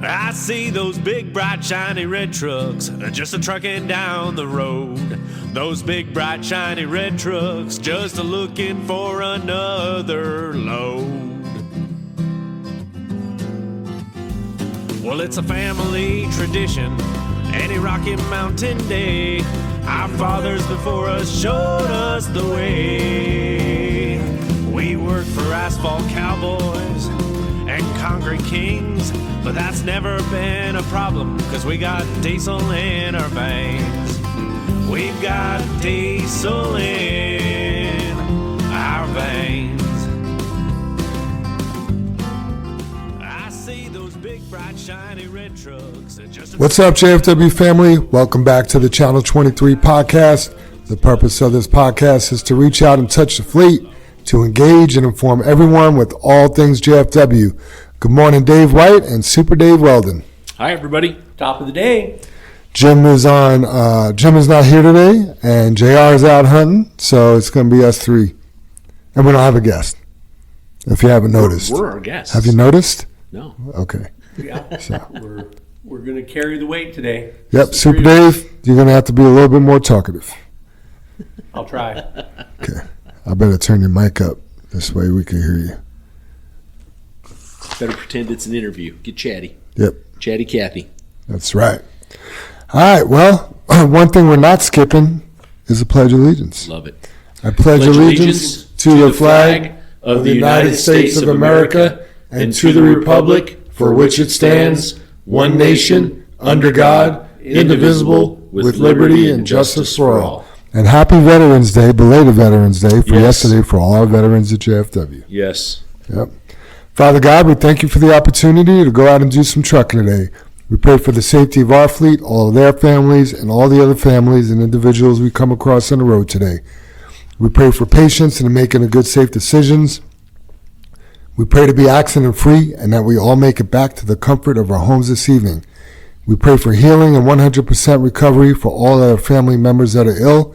I see those big, bright, shiny red trucks just a-trucking down the road. Those big, bright, shiny red trucks just a-looking for another load. Well, it's a family tradition, any Rocky Mountain day. Our fathers before us showed us the way. We work for asphalt cowboys and concrete kings, but that's never been a problem, cause we got diesel in our veins. We've got diesel in our veins. I see those big, bright, shiny red trucks. What's up, JFW family? Welcome back to the Channel 23 podcast. The purpose of this podcast is to reach out and touch the fleet, to engage and inform everyone with all things JFW. Good morning, Dave White and Super Dave Weldon. Hi, everybody. Top of the day. Jim is not here today, and JR is out hunting, so it's going to be us three. And we don't have a guest, if you haven't noticed. We're our guests. Have you noticed? No. Okay. Yeah, so. We're going to carry the weight today. Yep, Super Dave, you're going to have to be a little bit more talkative. I'll try. Okay. I better turn your mic up. This way we can hear you. Better pretend it's an interview. Get chatty. Yep. Chatty Cathy. That's right. All right, well, one thing we're not skipping is the Pledge of Allegiance. Love it. I pledge allegiance to the flag of the United States of America and to the republic for which it stands, one nation, under God, indivisible, with liberty and justice for all. And happy Veterans Day, belated Veterans Day for yesterday for all our veterans at JFW. Yes. Yep. Father God, we thank you for the opportunity to go out and do some trucking today. We pray for the safety of our fleet, all of their families, and all the other families and individuals we come across on the road today. We pray for patience and making the good, safe decisions. We pray to be accident-free and that we all make it back to the comfort of our homes this evening. We pray for healing and 100% recovery for all our family members that are ill.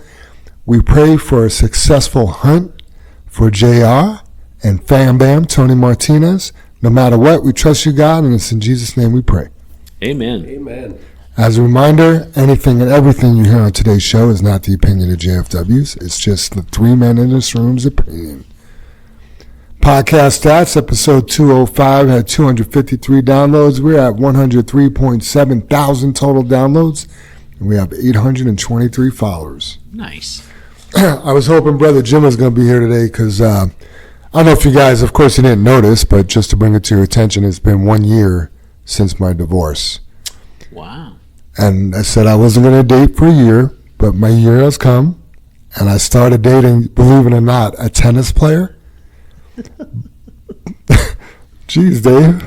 We pray for a successful hunt for JR and Fam Bam, Tony Martinez. No matter what, we trust you, God, and it's in Jesus' name we pray. Amen. Amen. As a reminder, anything and everything you hear on today's show is not the opinion of JFW's. It's just the three men in this room's opinion. Podcast stats, episode 205 had 253 downloads. We're at 103.7 thousand total downloads, and we have 823 followers. Nice. I was hoping Brother Jim was going to be here today because I don't know if you guys, of course you didn't notice, but just to bring it to your attention, it's been 1 year since my divorce. Wow. And I said I wasn't going to date for a year, but my year has come, and I started dating, believe it or not, a tennis player. Jeez, Dave.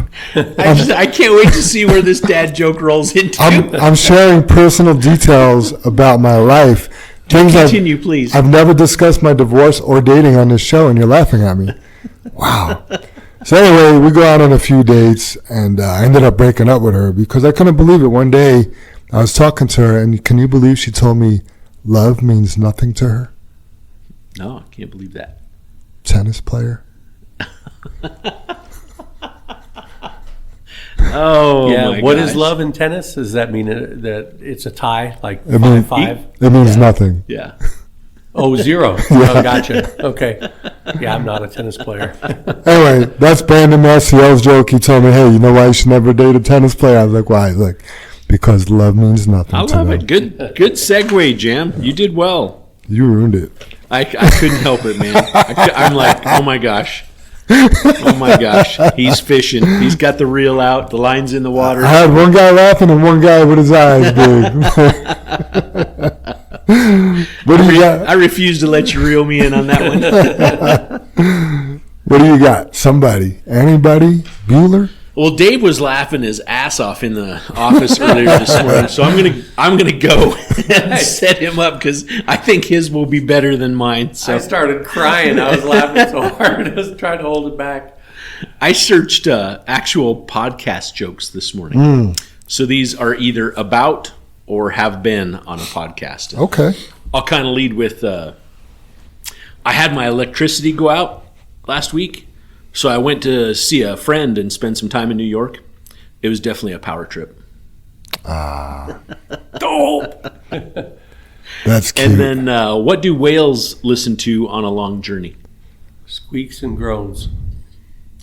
I can't wait to see where this dad joke rolls into. I'm sharing personal details about my life. Continue, please. I've never discussed my divorce or dating on this show, and you're laughing at me. Wow. So anyway, we go out on a few dates, and I ended up breaking up with her because I couldn't believe it. One day, I was talking to her, and can you believe she told me love means nothing to her? No, I can't believe that. Tennis player. Oh, yeah. my What gosh. is love in tennis? Does that mean that it's a tie, like It means 5-5? It means nothing. Yeah. Oh, 0. Oh, gotcha. Okay. Yeah, I'm not a tennis player. Anyway, that's Brandon Maciel's joke. He told me, hey, you know why you should never date a tennis player? I was like, why? He's like, because love means nothing I to love them. it. Good segue, Jam. You did well. You ruined it. I couldn't help it, man. I'm like, oh my gosh. Oh my gosh. He's fishing. He's got the reel out. The line's in the water. I had one guy laughing and one guy with his eyes big. What do you got? I refuse to let you reel me in on that one. What do you got? Somebody? Anybody? Bueller? Well, Dave was laughing his ass off in the office earlier this morning, so I'm gonna go and set him up because I think his will be better than mine. So I started crying. I was laughing so hard. I was trying to hold it back. I searched actual podcast jokes this morning. So these are either about or have been on a podcast. Okay. I'll kind of lead with I had my electricity go out last week, so I went to see a friend and spend some time in New York. It was definitely a power trip. That's cute. And then what do whales listen to on a long journey? Squeaks and groans.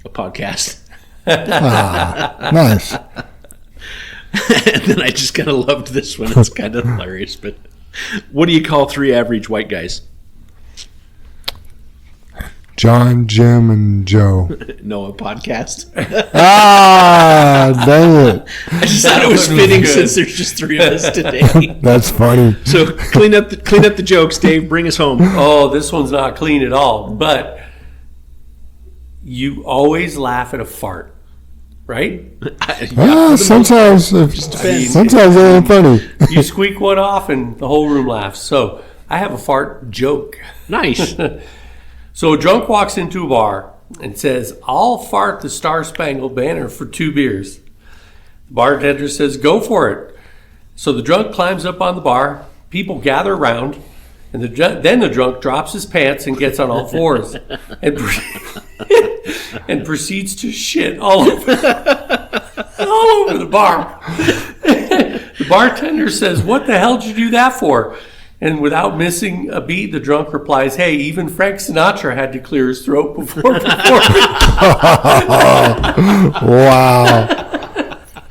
A podcast. Nice. And then I just kind of loved this one. It's kind of hilarious. But what do you call 3 average white guys? John, Jim, and Joe. No, a podcast. Dang it. I just thought it was fitting since there's just 3 of us today. That's funny. So clean up the jokes, Dave. Bring us home. Oh, this one's not clean at all. But you always laugh at a fart, right? Sometimes they ain't funny. You squeak one off and the whole room laughs. So I have a fart joke. Nice. So a drunk walks into a bar and says, "I'll fart the Star Spangled Banner for 2 beers." The bartender says, "Go for it." So the drunk climbs up on the bar. People gather around. And then the drunk drops his pants and gets on all fours and proceeds to shit all over the bar. The bartender says, "What the hell did you do that for?" And without missing a beat, the drunk replies, "Hey, even Frank Sinatra had to clear his throat before performing." Wow.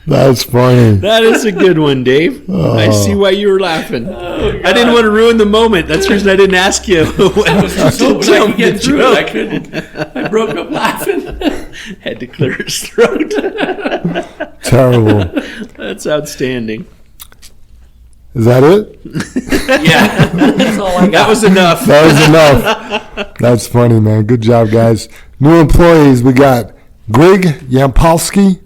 That's funny. That is a good one, Dave. I see why you were laughing. I didn't want to ruin the moment. That's the reason I didn't ask you. I was just hoping I could get through it. I couldn't. I broke up laughing. Had to clear his throat. Terrible. That's outstanding. Is that it? Yeah, that's all I got. That was enough. That was enough. That's funny, man. Good job, guys. New employees, we got Greg Yampolsky,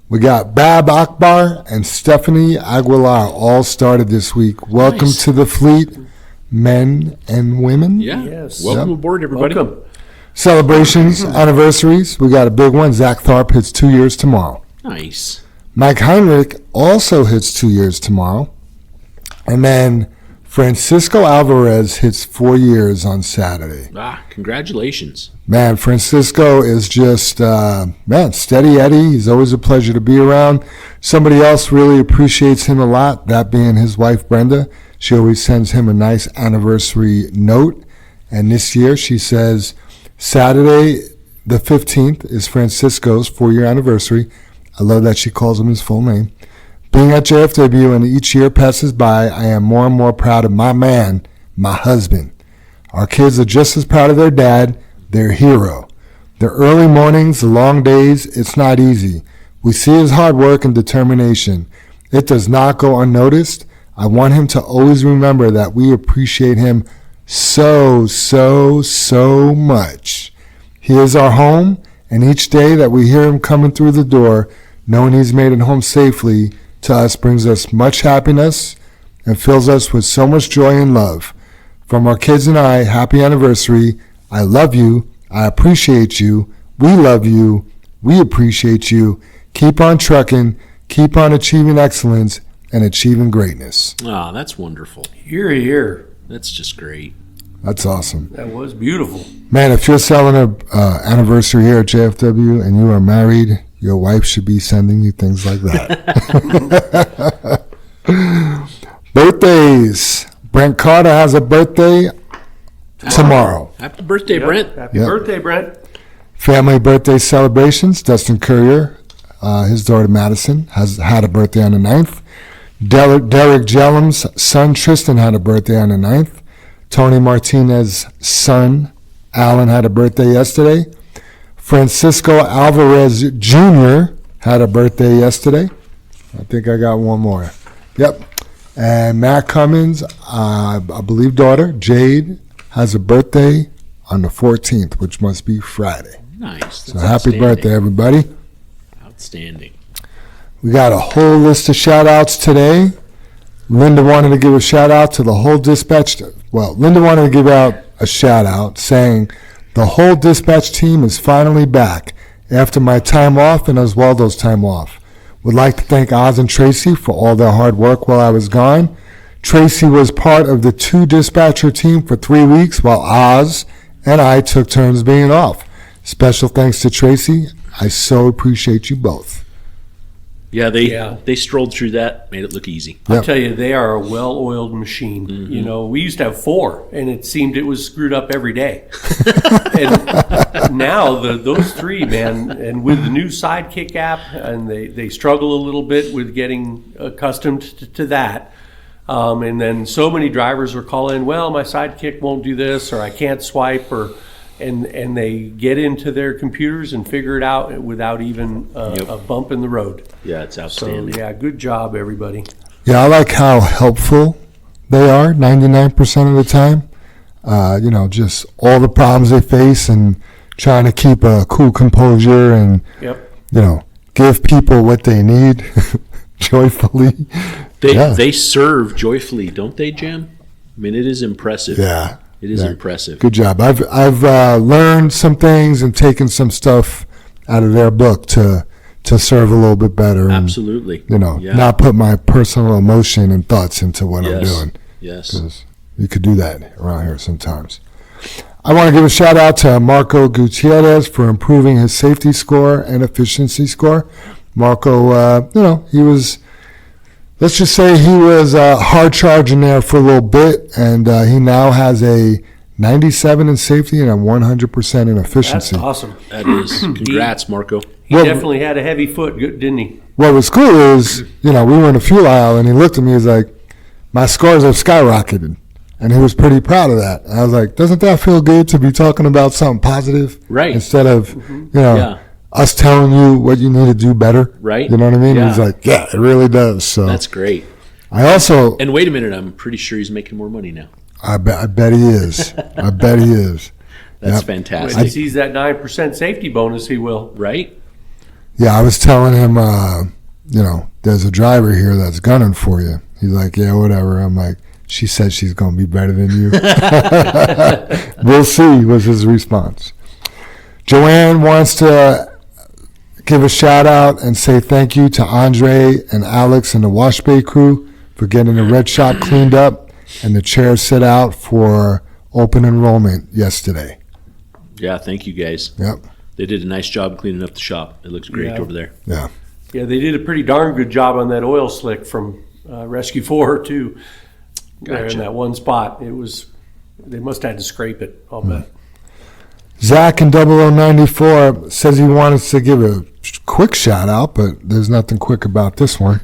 we got Bab Akbar, and Stephanie Aguilar all started this week. Welcome Nice. to the fleet, men and women. Yeah. Yes. Welcome aboard, everybody. Welcome. Celebrations, anniversaries. We got a big one. Zach Tharp hits 2 years tomorrow. Nice. Mike Heinrich also hits 2 years tomorrow. And then Francisco Alvarez hits 4 years on Saturday. Congratulations. Man, Francisco is just, steady Eddie. He's always a pleasure to be around. Somebody else really appreciates him a lot, that being his wife, Brenda. She always sends him a nice anniversary note. And this year she says, Saturday the 15th is Francisco's 4-year anniversary. I love that she calls him his full name. Being at JFW and each year passes by, I am more and more proud of my man, my husband. Our kids are just as proud of their dad, their hero. The early mornings, the long days, it's not easy. We see his hard work and determination. It does not go unnoticed. I want him to always remember that we appreciate him so, so, so much. He is our home, and each day that we hear him coming through the door, knowing he's made it home safely, to us brings us much happiness and fills us with so much joy and love. From our kids and I, happy anniversary. I love you. I appreciate you. We love you. We appreciate you. Keep on trucking. Keep on achieving excellence and achieving greatness. Ah, that's wonderful. Hear, hear. That's just great. That's awesome. That was beautiful. Man, if you're selling an anniversary here at JFW and you are married, your wife should be sending you things like that. Birthdays. Brent Carter has a birthday tomorrow. Happy birthday, Yep. Brent. Happy Yep. birthday, Brent. Family birthday celebrations. Dustin Courier, his daughter Madison, has had a birthday on the 9th. Derek Jellum's son Tristan had a birthday on the 9th. Tony Martinez's son Alan had a birthday yesterday. Francisco Alvarez Jr. had a birthday yesterday. I think I got one more. Yep. And Matt Cummins, I believe daughter, Jade, has a birthday on the 14th, which must be Friday. Nice. So happy birthday, everybody. Outstanding. We got a whole list of shout-outs today. Linda wanted to give a shout-out to the whole dispatch. Well, Linda wanted to give out a shout-out saying, the whole dispatch team is finally back after my time off and Oswaldo's time off. Would like to thank Oz and Tracy for all their hard work while I was gone. Tracy was part of the 2 dispatcher team for 3 weeks while Oz and I took turns being off. Special thanks to Tracy. I so appreciate you both. Yeah, they strolled through that, made it look easy. Yep. I'll tell you, they are a well-oiled machine. You know, we used to have 4, and it seemed it was screwed up every day. And now those 3, man, and with the new Sidekick app, and they struggle a little bit with getting accustomed to that. And then so many drivers are calling, well, my Sidekick won't do this, or I can't swipe, and they get into their computers and figure it out without even a bump in the road. Yeah, it's So, outstanding. yeah, good job, everybody. Yeah, I like how helpful they are 99% of the time. Just all the problems they face and trying to keep a cool composure and, Yep. give people what they need joyfully. They serve joyfully, don't they, Jim? I mean, it is impressive. Yeah. It is Yeah. impressive. Good job. I've learned some things and taken some stuff out of their book to serve a little bit better. And, Absolutely. Yeah. not put my personal emotion and thoughts into what I'm doing. Yes. Because you could do that around here sometimes. I want to give a shout out to Marco Gutierrez for improving his safety score and efficiency score. Marco, he was, let's just say he was hard charging there for a little bit, and he now has a 97 in safety and a 100% in efficiency. That's awesome. That is. Congrats, Marco. He Well- definitely had a heavy foot, didn't he? What was cool is, we were in the fuel aisle, and he looked at me, he's like, my scores have skyrocketed. And he was pretty proud of that. And I was like, doesn't that feel good to be talking about something positive? Right. Instead of, Yeah. us telling you what you need to do better. Right. You know what I mean? Yeah. He's like, yeah, it really does. So That's great. I also, And wait a minute, I'm pretty sure he's making more money now. I bet he is. I bet he is. That's Yep. When he fantastic. sees that 9% safety bonus, he will. Right? Yeah, I was telling him, there's a driver here that's gunning for you. He's like, yeah, whatever. I'm like, she said she's going to be better than you. We'll see, was his response. Joanne wants to give a shout out and say thank you to Andre and Alex and the Wash Bay crew for getting the red shop cleaned up and the chairs set out for open enrollment yesterday. Yeah, thank you guys. Yep. They did a nice job cleaning up the shop. It looks great Yeah. over there. Yeah. Yeah, they did a pretty darn good job on that oil slick from Rescue 4, too. There Gotcha. in that one spot. They must have had to scrape it, I'll bet. Zach in 0094 says he wanted to give a quick shout out, but there's nothing quick about this one.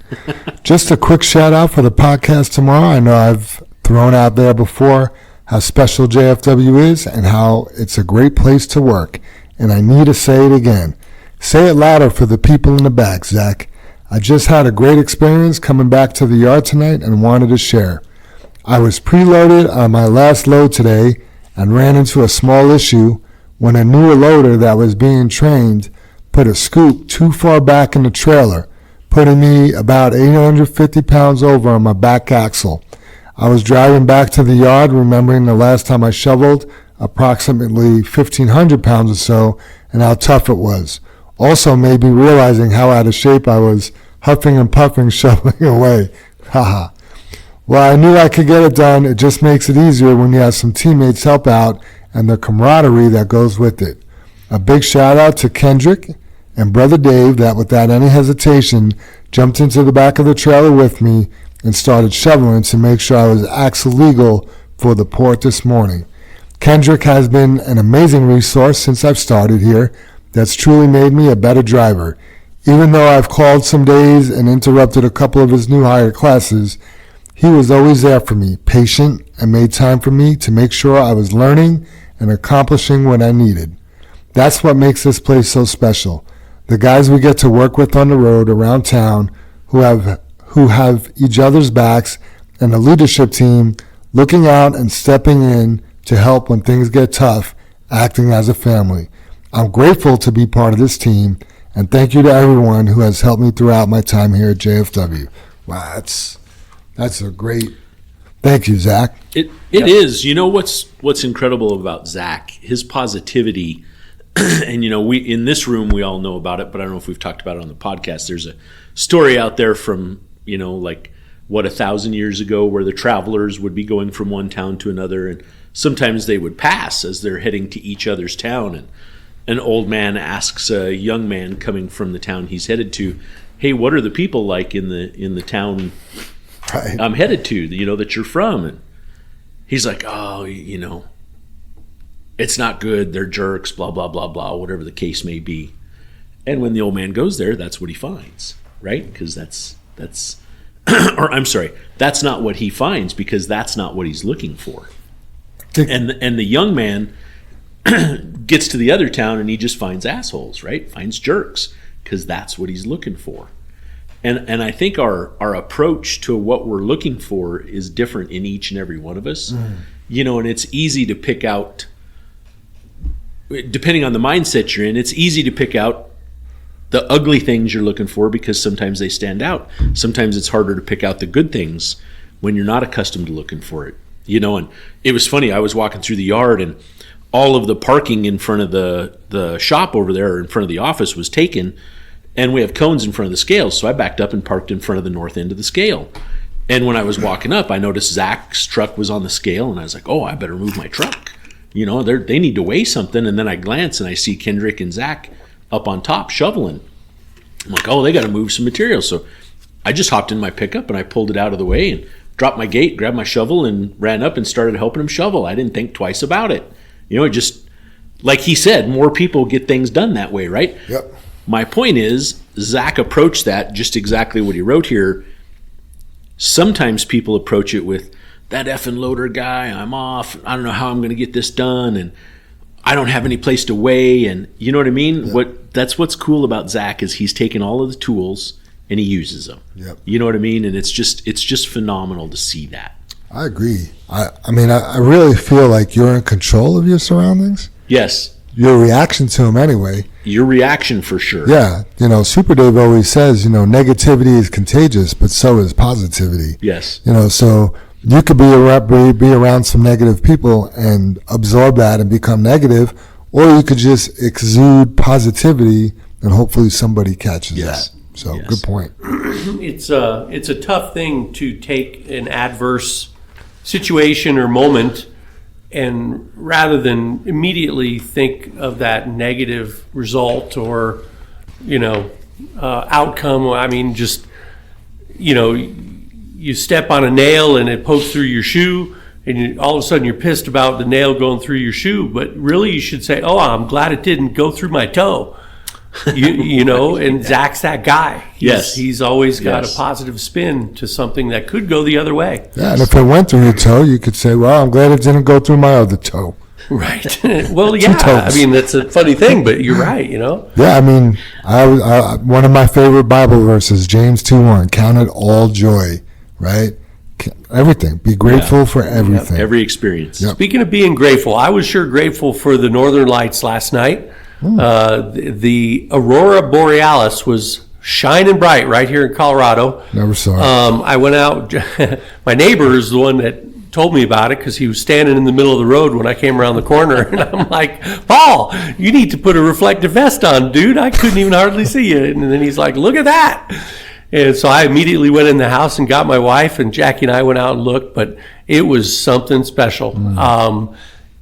Just a quick shout out for the podcast tomorrow. I know I've thrown out there before how special JFW is and how it's a great place to work. And I need to say it again. Say it louder for the people in the back, Zach. I just had a great experience coming back to the yard tonight and wanted to share. I was preloaded on my last load today and ran into a small issue when a newer loader that was being trained put a scoop too far back in the trailer, putting me about 850 pounds over on my back axle. I was driving back to the yard, remembering the last time I shoveled, approximately 1,500 pounds or so, and how tough it was. Also made me realizing how out of shape I was, huffing and puffing, shoveling away. Haha. Well, I knew I could get it done. It just makes it easier when you have some teammates help out and the camaraderie that goes with it. A big shout out to Kendrick and Brother Dave that without any hesitation jumped into the back of the trailer with me and started shoveling to make sure I was axle legal for the port this morning. Kendrick has been an amazing resource since I've started here that's truly made me a better driver. Even though I've called some days and interrupted a couple of his new hire classes, he was always there for me, patient, and made time for me to make sure I was learning and accomplishing what I needed. That's what makes this place so special. The guys we get to work with on the road around town who have each other's backs, and the leadership team looking out and stepping in to help when things get tough, acting as a family. I'm grateful to be part of this team, and thank you to everyone who has helped me throughout my time here at JFW. Wow, that's a great. Thank you, Zach. It is. You know what's incredible about Zach? His positivity, and we in this room we all know about it, but I don't know if we've talked about it on the podcast. There's a story out there from 1,000 years ago where the travelers would be going from one town to another, and sometimes they would pass as they're heading to each other's town, and an old man asks a young man coming from the town he's headed to, hey, what are the people like in the town Right. I'm headed to, that you're from? And he's like, oh, it's not good. They're jerks, blah, blah, blah, blah, whatever the case may be. And when the old man goes there, that's what he finds, right? Because that's or I'm sorry, that's not what he finds, because that's not what he's looking for. And the young man gets to the other town and he just finds assholes, right? Finds jerks, because that's what he's looking for. And I think our approach to what we're looking for is different in each and every one of us. And it's easy to pick out, depending on the mindset you're in, it's easy to pick out the ugly things you're looking for because sometimes they stand out. Sometimes it's harder to pick out the good things when you're not accustomed to looking for it. And it was funny, I was walking through the yard and all of the parking in front of the shop over there, in front of the office, was taken, and we have cones in front of the scales, so I backed up and parked in front of the north end of the scale. And when I was walking up, I noticed Zach's truck was on the scale, and I was like, oh, I better move my truck. They need to weigh something. And then I glance and I see Kendrick and Zach up on top shoveling. I'm like, oh, they got to move some material. So I just hopped in my pickup and I pulled it out of the way and dropped my gate, grabbed my shovel, and ran up and started helping them shovel. I didn't think twice about it. It just, like he said, more people get things done that way, right? Yep. My point is, Zach approached that just exactly what he wrote here. Sometimes people approach it with, that effing loader guy, I'm off, I don't know how I'm going to get this done, and I don't have any place to weigh, and you know what I mean? Yep. That's what's cool about Zach, is he's taken all of the tools and he uses them. Yep. You know what I mean? And it's just phenomenal to see that. I agree. I really feel like you're in control of your surroundings. Yes. Your reaction to them anyway. Your reaction for sure. Yeah. Super Dave always says, negativity is contagious, but so is positivity. Yes. So you could be around some negative people and absorb that and become negative, or you could just exude positivity and hopefully somebody catches that. So yes. Good point. It's a tough thing to take an adverse situation or moment, and rather than immediately think of that negative result or outcome. Just you step on a nail and it pokes through your shoe, and all of a sudden you're pissed about the nail going through your shoe. But really, you should say, "Oh, I'm glad it didn't go through my toe." And Zach's that guy. He's always got a positive spin to something that could go the other way. Yeah, and if it went through your toe, you could say, well, I'm glad it didn't go through my other toe. Right. Well, yeah. That's a funny thing, but you're right. Yeah, I one of my favorite Bible verses, James 2:1, count it all joy, right? Everything. Be grateful for everything. Yep. Every experience. Yep. Speaking of being grateful, I was sure grateful for the Northern Lights last night. The Aurora Borealis was shining bright right here in Colorado. Never saw it. I went out. My neighbor is the one that told me about it, because he was standing in the middle of the road when I came around the corner, and I'm like, Paul, you need to put a reflective vest on, dude. I couldn't even hardly see you. And then he's like, look at that. And so I immediately went in the house and got my wife, and Jackie and I went out and looked, but it was something special.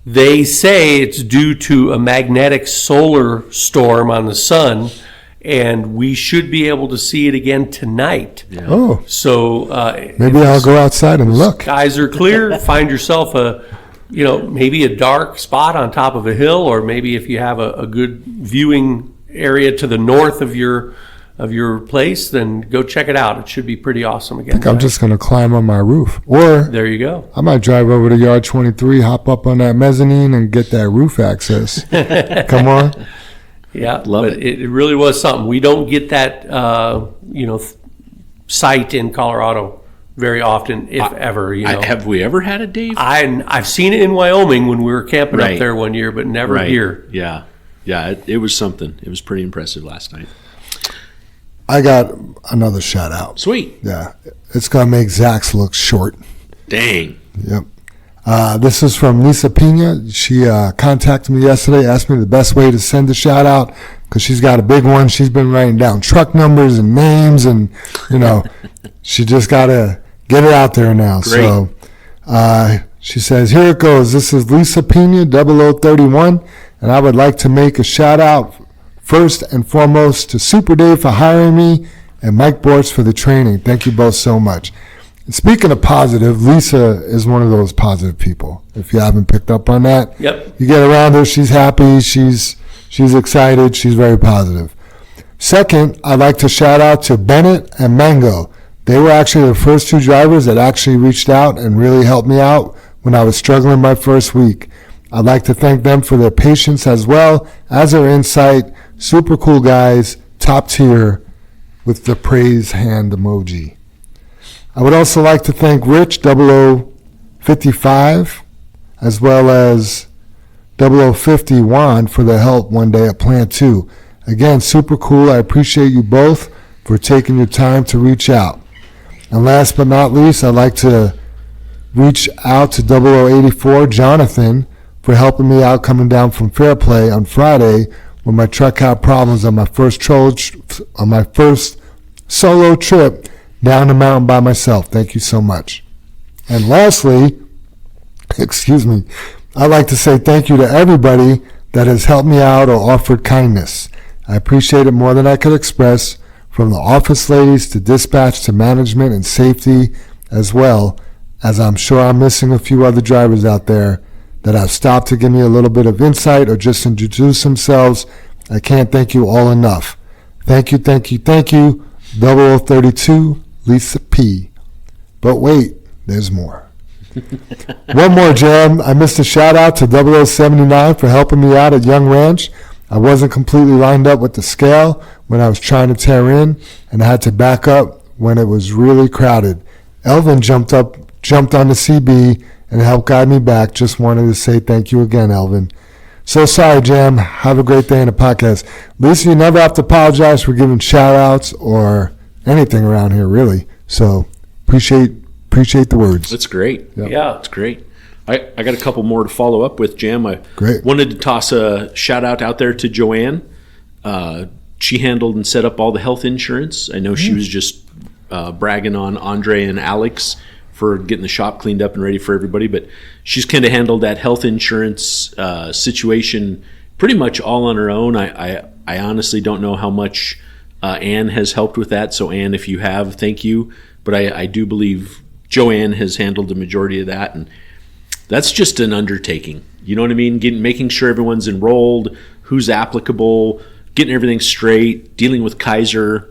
They say it's due to a magnetic solar storm on the sun, and we should be able to see it again tonight. Yeah. Oh, so maybe I'll go outside and look. Skies are clear. Find yourself maybe a dark spot on top of a hill, or maybe if you have a good viewing area to the north of your place, then go check it out. It should be pretty awesome again. I think I'm just going to climb on my roof. Or there you go. I might drive over to Yard 23, hop up on that mezzanine, and get that roof access. Come on. Yeah, it really was something. We don't get that, sight in Colorado very often, if ever. Have we ever had it, Dave? I've seen it in Wyoming when we were camping up there one year, but never here. Yeah. It was something. It was pretty impressive last night. I got another shout out. Sweet. Yeah. It's going to make Zach's look short. Dang. Yep. This is from Lisa Pena. She contacted me yesterday, asked me the best way to send a shout out, because she's got a big one. She's been writing down truck numbers and names, and, she just got to get it out there now. Great. So she says, here it goes. This is Lisa Pena, 0031, and I would like to make a shout out first and foremost to Super Dave for hiring me and Mike Bortz for the training. Thank you both so much. And speaking of positive, Lisa is one of those positive people. If you haven't picked up on that, Yep. you get around her, she's happy, she's excited, she's very positive. Second, I'd like to shout out to Bennett and Mango. They were actually the first two drivers that actually reached out and really helped me out when I was struggling my first week. I'd like to thank them for their patience as well as their insight. Super cool guys, top tier, with the praise hand emoji. I would also like to thank Rich 0055 as well as 0051 for their help one day at Plant 2. Again, super cool. I appreciate you both for taking your time to reach out. And last but not least, I'd like to reach out to 0084 Jonathan for helping me out coming down from Fairplay on Friday when my truck had problems on my first solo trip down the mountain by myself. Thank you so much. And lastly, I'd like to say thank you to everybody that has helped me out or offered kindness. I appreciate it more than I could express, from the office ladies to dispatch to management and safety, as well as I'm sure I'm missing a few other drivers out there that have stopped to give me a little bit of insight or just introduce themselves. I can't thank you all enough. Thank you, thank you, thank you. 0032, Lisa P. But wait, there's more. One more, Jam. I missed a shout out to 0079 for helping me out at Young Ranch. I wasn't completely lined up with the scale when I was trying to tear in, and I had to back up when it was really crowded. Elvin jumped on the CB and helped guide me back. Just wanted to say thank you again, Elvin. So sorry, Jam. Have a great day in the podcast. Lisa, you never have to apologize for giving shout-outs or anything around here, really. So appreciate the words. That's great. Yep. Yeah. That's great. I got a couple more to follow up with, Jam. I Great. wanted to toss a shout-out out there to Joanne. She handled and set up all the health insurance. I know she was just bragging on Andre and Alex for getting the shop cleaned up and ready for everybody, but she's kind of handled that health insurance situation pretty much all on her own. I honestly don't know how much Ann has helped with that, so Ann, if you have, thank you. But I do believe Joanne has handled the majority of that, and that's just an undertaking. You know what I mean? Making sure everyone's enrolled, who's applicable, getting everything straight, dealing with Kaiser,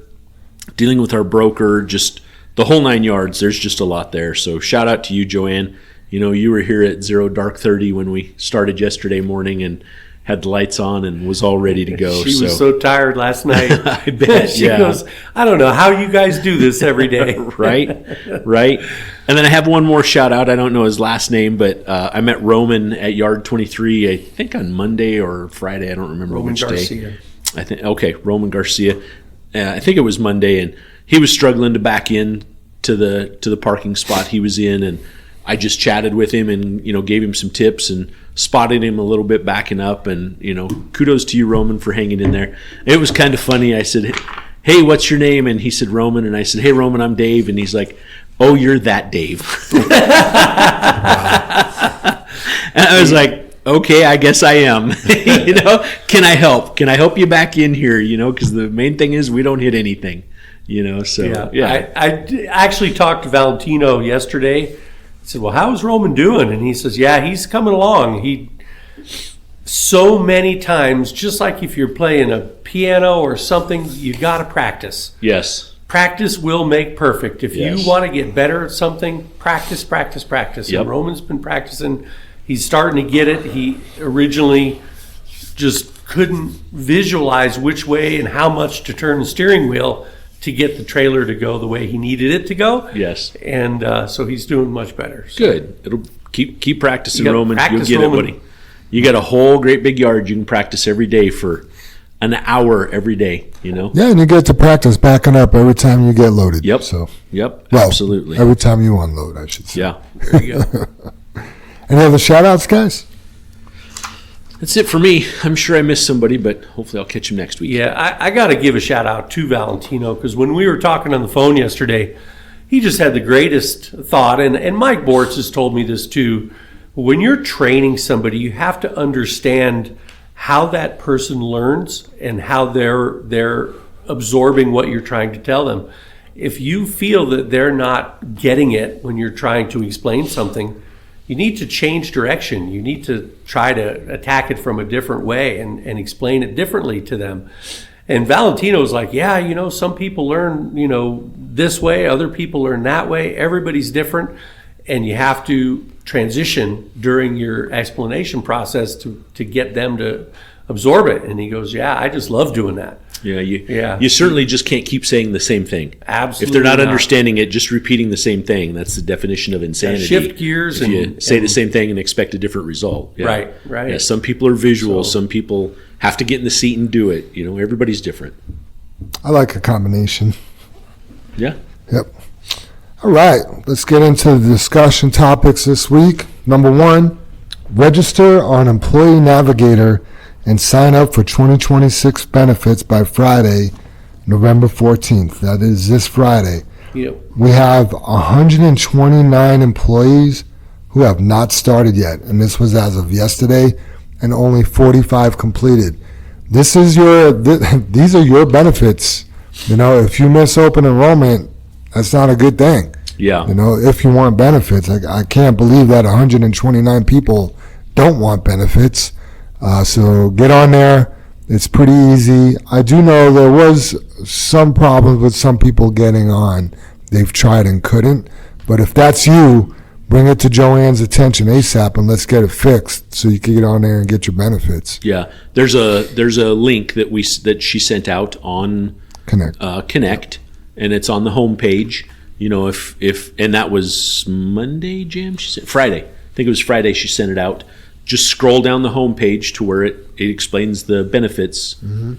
dealing with our broker, just the whole 9 yards. There's just a lot there. So shout out to you, Joanne. You know, you were here at 0:30 when we started yesterday morning and had the lights on and was all ready to go. She was so tired last night. I bet. She goes, I don't know how you guys do this every day. Right. And then I have one more shout out. I don't know his last name, but I met Roman at Yard 23, I think on Monday or Friday. I don't remember which Garcia. day. Roman Garcia. I think it was Monday, and he was struggling to back in to the parking spot he was in, and I just chatted with him and, you know, gave him some tips and spotted him a little bit backing up, and, you know, kudos to you, Roman, for hanging in there. It was kind of funny. I said, hey, what's your name? And he said, Roman. And I said, hey, Roman, I'm Dave. And he's like, oh, you're that Dave. And I was like, okay, I guess I am. You know, can I help? Can I help you back in here? You know, because the main thing is we don't hit anything, you know, so yeah. I actually talked to Valentino yesterday. I said, well, how's Roman doing? And he says, yeah, he's coming along. So many times, just like if you're playing a piano or something, you got to practice. Yes. Practice will make perfect. If Yes. you want to get better at something, practice. Yep. And Roman's been practicing. He's starting to get it. He originally just couldn't visualize which way and how much to turn the steering wheel to get the trailer to go the way he needed it to go. Yes. And so he's doing much better. So Good. It'll keep practicing, You gotta Roman. practice, You'll get Roman. it, buddy. You got a whole great big yard you can practice every day for an hour every day, you know? Yeah, and you get to practice backing up every time you get loaded. Yep. So, Yep. well, Absolutely. every time you unload, I should say. Yeah. there you go. Any other shout-outs, guys? That's it for me. I'm sure I missed somebody, but hopefully I'll catch him next week. Yeah, I got to give a shout out to Valentino, because when we were talking on the phone yesterday, he just had the greatest thought. And Mike Bortz has told me this too. When you're training somebody, you have to understand how that person learns and how their absorbing what you're trying to tell them. If you feel that they're not getting it when you're trying to explain something, you need to change direction. You need to try to attack it from a different way and explain it differently to them. And Valentino's like, yeah, some people learn, this way, other people learn that way. Everybody's different. And you have to transition during your explanation process to get them to absorb it. And he goes, yeah, I just love doing that. Yeah, you certainly just can't keep saying the same thing. Absolutely. If they're not understanding it, just repeating the same thing. That's the definition of insanity. Shift gears. If you say the same thing and expect a different result. Yeah. Right. Yeah, some people are visual. Some people have to get in the seat and do it. Everybody's different. I like a combination. Yeah. Yep. All right, let's get into the discussion topics this week. Number 1, register on Employee Navigator and sign up for 2026 benefits by Friday, November 14th. That is this Friday. Yep. We have 129 employees who have not started yet, and this was as of yesterday, and only 45 completed. These are your benefits. If you miss open enrollment, that's not a good thing. Yeah. If you want benefits, I can't believe that 129 people don't want benefits. So get on there. It's pretty easy. I do know there was some problems with some people getting on. They've tried and couldn't. But if that's you, bring it to Joanne's attention ASAP and let's get it fixed so you can get on there and get your benefits. Yeah. There's a link that she sent out on Connect, and it's on the homepage. And that was Monday, Jim? Friday. I think it was Friday she sent it out. Just scroll down the homepage to where it explains the benefits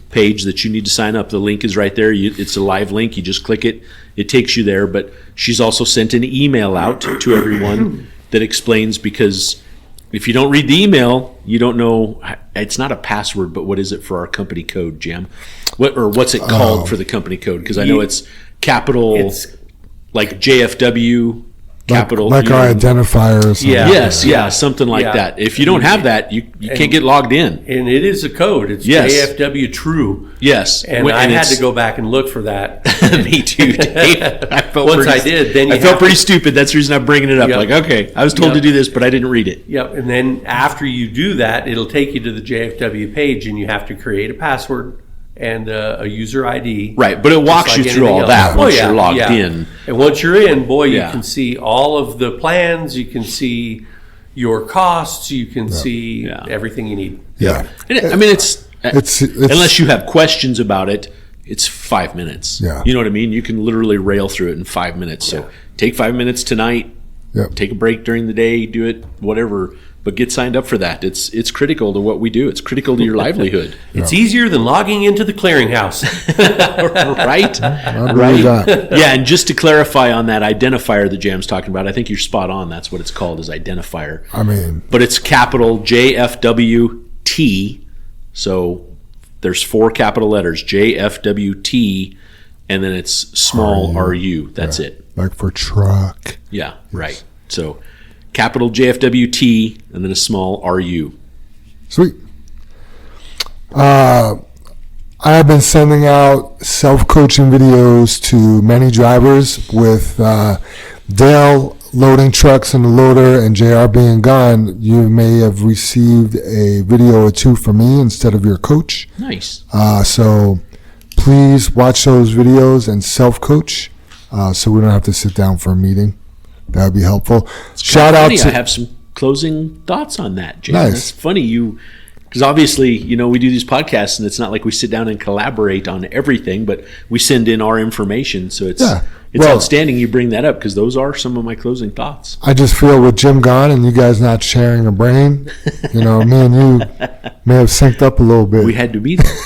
page that you need to sign up. The link is right there. It's a live link. You just click it. It takes you there. But she's also sent an email out to everyone that explains, because if you don't read the email, you don't know. It's not a password, but what is it for our company code, Jim? What's it called for the company code? Because I know it's capital, like JFW. Capital, like our identifier or something. Yeah, something like that. If you don't have that, you can't get logged in. And it is a code. It's JFW True. Yes. And I had to go back and look for that. Me too, Dave. I felt pretty stupid. That's the reason I'm bringing it up. Yep. Like, okay, I was told to do this, but I didn't read it. Yep. And then after you do that, it'll take you to the JFW page, and you have to create a password and a user ID. Right, but it walks you through all that once you're logged in. And once you're in, you can see all of the plans, you can see your costs, you can see everything you need. Yeah. And it's unless you have questions about it, it's 5 minutes. Yeah. You know what I mean? You can literally rail through it in 5 minutes. So take 5 minutes tonight, take a break during the day, do it, whatever. But get signed up for that. It's critical to what we do. It's critical to your livelihood. It's easier than logging into the clearinghouse. Right? Yeah, and just to clarify on that identifier that Jam's talking about, I think you're spot on. That's what it's called, is identifier. But it's capital JFWT. So there's 4 capital letters, JFWT, and then it's small RU. That's it. Like for truck. Yeah, right. So capital JFWT and then a small RU. Sweet. I have been sending out self-coaching videos to many drivers with Dale loading trucks in the loader and JR being gone. You may have received a video or 2 from me instead of your coach. Nice. So please watch those videos and self-coach so we don't have to sit down for a meeting. That would be helpful. Shout out to... I have some closing thoughts on that, Jay. Nice. It's funny, because obviously, we do these podcasts, and it's not like we sit down and collaborate on everything, but we send in our information. So it's outstanding you bring that up, because those are some of my closing thoughts. I just feel with Jim gone and you guys not sharing a brain, me and you may have synced up a little bit. We had to be there.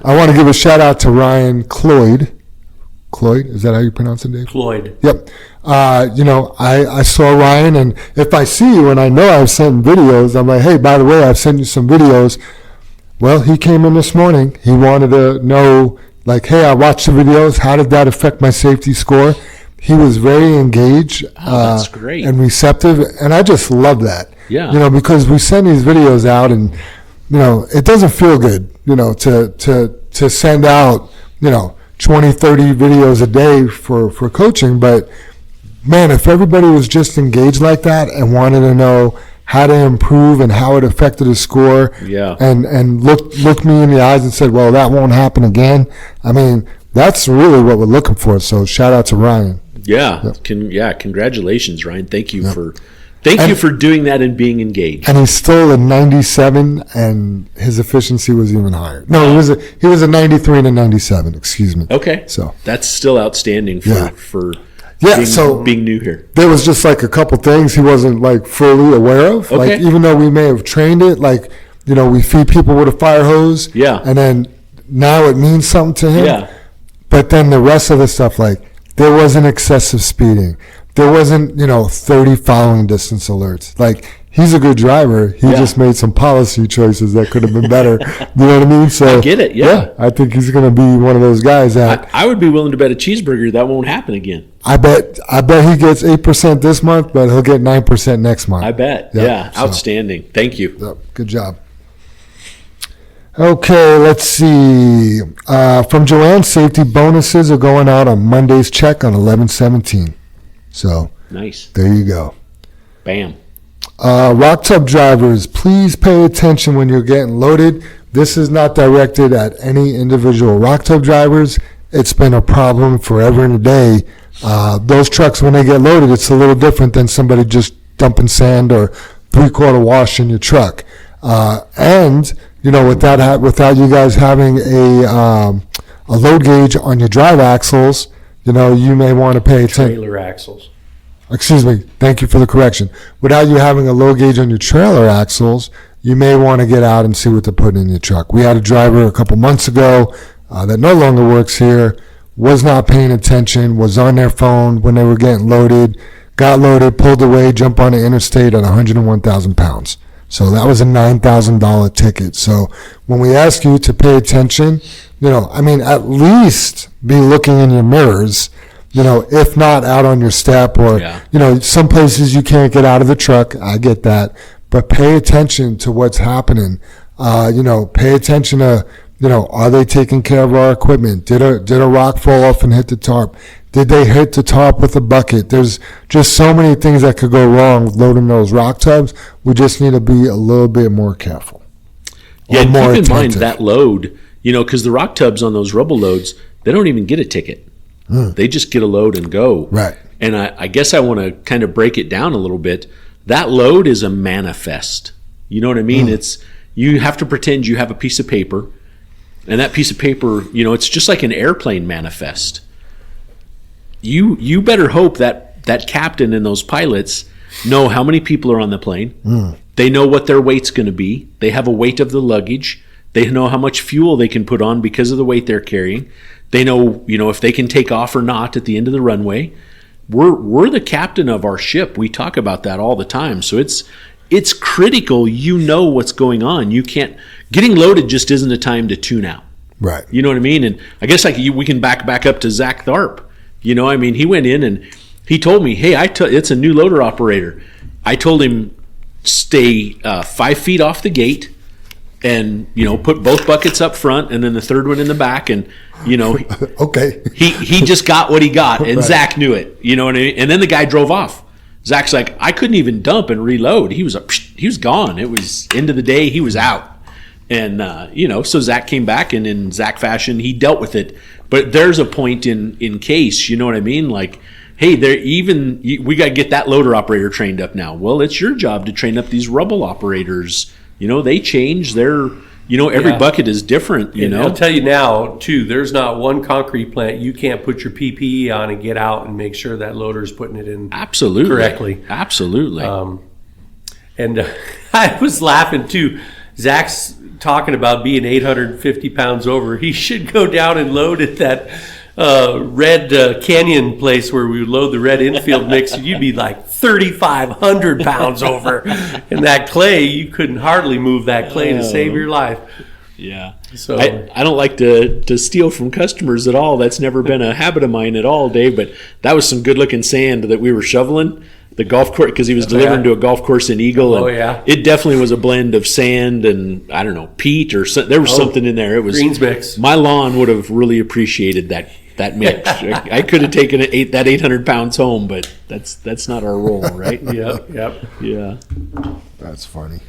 I want to give a shout out to Ryan Cloyd. Cloyd, is that how you pronounce it, Dave? Cloyd. Yep. I saw Ryan, and if I see you and I know I've sent videos, I'm like, hey, by the way, I've sent you some videos. Well, he came in this morning. He wanted to know, like, hey, I watched the videos. How did that affect my safety score? He was very engaged that's great. And receptive, and I just love that. Yeah. Because we send these videos out, and it doesn't feel good, to send out, 20, 30 videos a day for coaching. But man, if everybody was just engaged like that and wanted to know how to improve and how it affected his score, and looked me in the eyes and said, well, that won't happen again. I mean, that's really what we're looking for. So shout out to Ryan. Yeah. Congratulations, Ryan. Thank you for doing that and being engaged. And he's still a 97, and his efficiency was even higher. No, he was a 93 and a 97. Excuse me. Okay. So that's still outstanding for being new here. There was just like a couple things he wasn't like fully aware of. Okay. Like, even though we may have trained it, like, we feed people with a fire hose. Yeah. And then now it means something to him. Yeah. But then the rest of the stuff, like, there wasn't excessive speeding. There wasn't, 30 following distance alerts. Like, he's a good driver. He just made some policy choices that could have been better. You know what I mean? So I get it, yeah. I think he's going to be one of those guys that I would be willing to bet a cheeseburger that won't happen again. I bet he gets 8% this month, but he'll get 9% next month. I bet. So. Outstanding. Thank you. Yep. Good job. Okay, let's see. From Joanne, safety bonuses are going out on Monday's check on 11/17. So nice. There you go. Bam. Rock tub drivers, please pay attention when you're getting loaded. This is not directed at any individual rock tub drivers. It's been a problem forever and a day. Those trucks, when they get loaded, it's a little different than somebody just dumping sand or 3/4 wash in your truck. And without you guys having a load gauge on your drive axles, you may want to pay attention. Trailer axles. Excuse me. Thank you for the correction. Without you having a load gauge on your trailer axles, you may want to get out and see what they're putting in your truck. We had a driver a couple months ago that no longer works here, was not paying attention, was on their phone when they were getting loaded, got loaded, pulled away, jumped on the interstate at 101,000 pounds. So that was a $9,000 ticket. So when we ask you to pay attention, at least be looking in your mirrors, if not out on your step or, some places you can't get out of the truck. I get that. But pay attention to what's happening. Pay attention to, are they taking care of our equipment? Did a rock fall off and hit the tarp? Did they hit the tarp with a bucket? There's just so many things that could go wrong with loading those rock tubs. We just need to be a little bit more careful. Yeah, keep in mind that load, because the rock tubs on those rubble loads, they don't even get a ticket. They just get a load and go. Right. And I guess I want to kind of break it down a little bit. That load is a manifest. You know what I mean? It's, you have to pretend you have a piece of paper, and that piece of paper, it's just like an airplane manifest. You better hope that captain and those pilots know how many people are on the plane. They know what their weight's going to be. They have a weight of the luggage. They know how much fuel they can put on because of the weight they're carrying. They know, if they can take off or not at the end of the runway. We're the captain of our ship. We talk about that all the time. So it's critical. What's going on. You can't, getting loaded just isn't a time to tune out. Right. You know what I mean? And I guess we can back up to Zach Tharp. He went in and he told me, hey, it's a new loader operator. I told him stay 5 feet off the gate and, put both buckets up front and then the third one in the back. And, okay. he just got what he got, and Right. Zach knew it. You know what I mean? And then the guy drove off. Zach's like, I couldn't even dump and reload. He was gone. It was end of the day. He was out. And, so Zach came back, and in Zach fashion, he dealt with it. But there's a point in case, you know what I mean? Like, hey, we got to get that loader operator trained up now. Well, it's your job to train up these rubble operators. They change their, every bucket is different, And I'll tell you now, too, there's not one concrete plant you can't put your PPE on and get out and make sure that loader's putting it in Absolutely. correctly. Absolutely. And I was laughing, too. Zach's talking about being 850 pounds over. He should go down and load at that Red Canyon place where we would load the red infield mix. You'd be like 3,500 pounds over. And that clay, you couldn't hardly move that clay to save your life. Yeah. So I don't like to steal from customers at all. That's never been a habit of mine at all, Dave, but that was some good looking sand that we were shoveling. the golf course, because he was delivering to a golf course in Eagle. And it definitely was a blend of sand and, I don't know, peat or there was something in there. It was greens mix. My lawn would have really appreciated that mix. I could have taken that 800 pounds home, but that's not our role, right? Yep. Yeah. That's funny.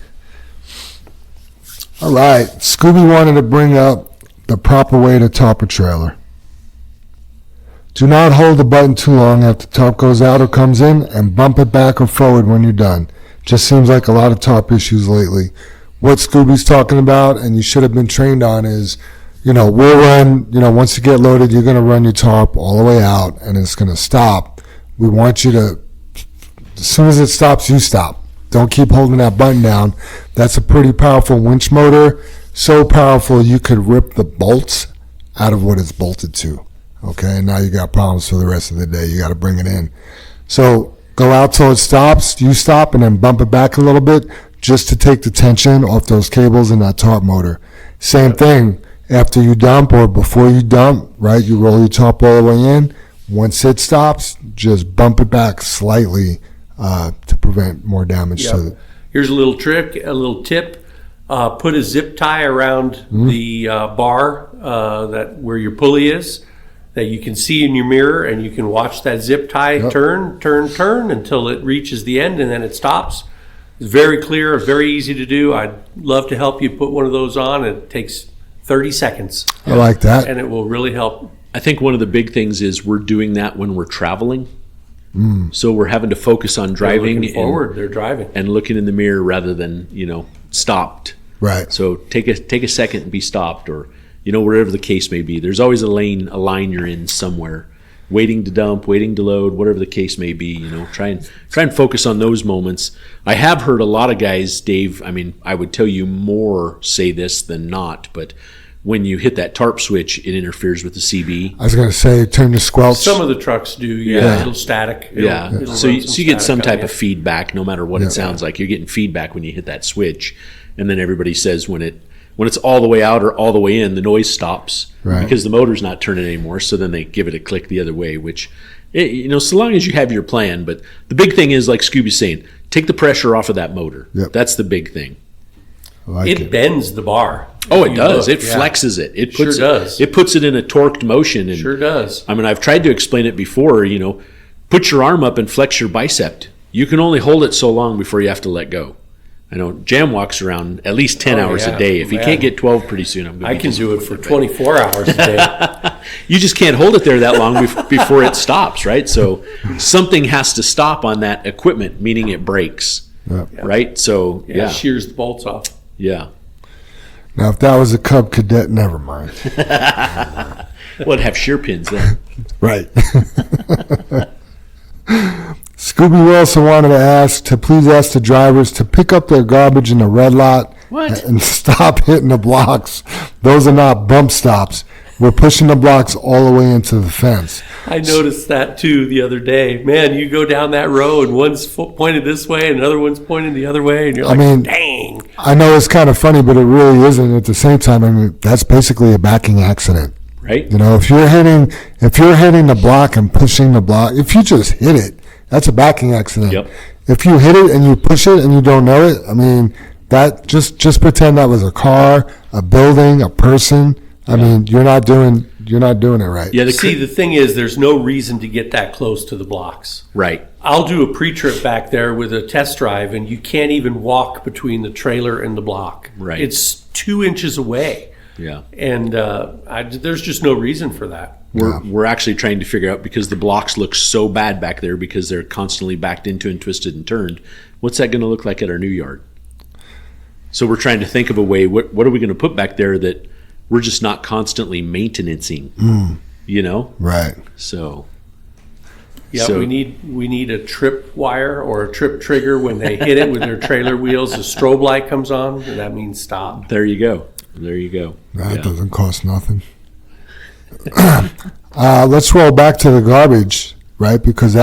All right. Scooby wanted to bring up the proper way to tarp a trailer. Do not hold the button too long after tarp goes out or comes in, and bump it back or forward when you're done. Just seems like a lot of tarp issues lately. What Scooby's talking about, and you should have been trained on, is, we'll run, once you get loaded, you're going to run your tarp all the way out, and it's going to stop. We want you to, as soon as it stops, you stop. Don't keep holding that button down. That's a pretty powerful winch motor. So powerful you could rip the bolts out of what it's bolted to. Okay, now you got problems for the rest of the day. You got to bring it in. So go out till it stops, you stop, and then bump it back a little bit just to take the tension off those cables in that tarp motor. Same thing, after you dump or before you dump, right, you roll your tarp all the way in. Once it stops, just bump it back slightly to prevent more damage to it. Here's a little trick, a little tip. Put a zip tie around the bar that where your pulley is, that you can see in your mirror, and you can watch that zip tie turn until it reaches the end, and then it stops. It's very clear, very easy to do. I'd love to help you put one of those on. It takes 30 seconds. I like that. And it will really help. I think one of the big things is we're doing that when we're traveling. So we're having to focus on driving. They're driving. And looking in the mirror rather than, stopped. Right. So take a second and be stopped, or wherever the case may be. There's always a line you're in somewhere, waiting to dump, waiting to load, whatever the case may be. Try and focus on those moments. I have heard a lot of guys, Dave. I mean, I would tell you more say this than not, but when you hit that tarp switch, it interferes with the CB. I was going to say, turn to squelch. Some of the trucks do, a little static. It'll so you get some type of feedback, no matter what it sounds like. You're getting feedback when you hit that switch, and then everybody says when it's all the way out or all the way in, the noise stops because the motor's not turning anymore. So then they give it a click the other way, which, so long as you have your plan. But the big thing is, like Scooby's saying, take the pressure off of that motor. Yep. That's the big thing. It bends the bar. Oh, it does. It flexes it. It puts does. It puts it in a torqued motion. And, sure does. I mean, I've tried to explain it before. Put your arm up and flex your bicep. You can only hold it so long before you have to let go. I know Jam walks around at least 10 hours a day. If he can't get 12 pretty soon, I can do it for 24 hours a day. You just can't hold it there that long before it stops, right? So something has to stop on that equipment, meaning it breaks, right? So it shears the bolts off. Yeah. Now, if that was a Cub Cadet, never mind. Well, it'd have shear pins then. Right. Scooby also wanted to please ask the drivers to pick up their garbage in the red lot and stop hitting the blocks. Those are not bump stops. We're pushing the blocks all the way into the fence. I noticed that too the other day. Man, you go down that road, one's pointed this way and another one's pointing the other way, and you're like, dang. I know it's kind of funny, but it really isn't. At the same time, that's basically a backing accident. Right. If you're hitting the block and pushing the block, if you just hit it, that's a backing accident. Yep. If you hit it and you push it and you don't know it, that just pretend that was a car, a building, a person. You're not doing it right. Yeah. The thing is, there's no reason to get that close to the blocks. Right. I'll do a pre-trip back there with a test drive, and you can't even walk between the trailer and the block. Right. It's 2 inches away. Yeah. And there's just no reason for that. We're actually trying to figure out, because the blocks look so bad back there because they're constantly backed into and twisted and turned. What's that going to look like at our new yard? So we're trying to think of a way. What are we going to put back there that we're just not constantly maintaining? Right. So. Yeah, we need a trip wire or a trip trigger when they hit it with their trailer wheels. The strobe light comes on, and that means stop. There you go. That doesn't cost nothing. Let's roll back to the garbage, right? Because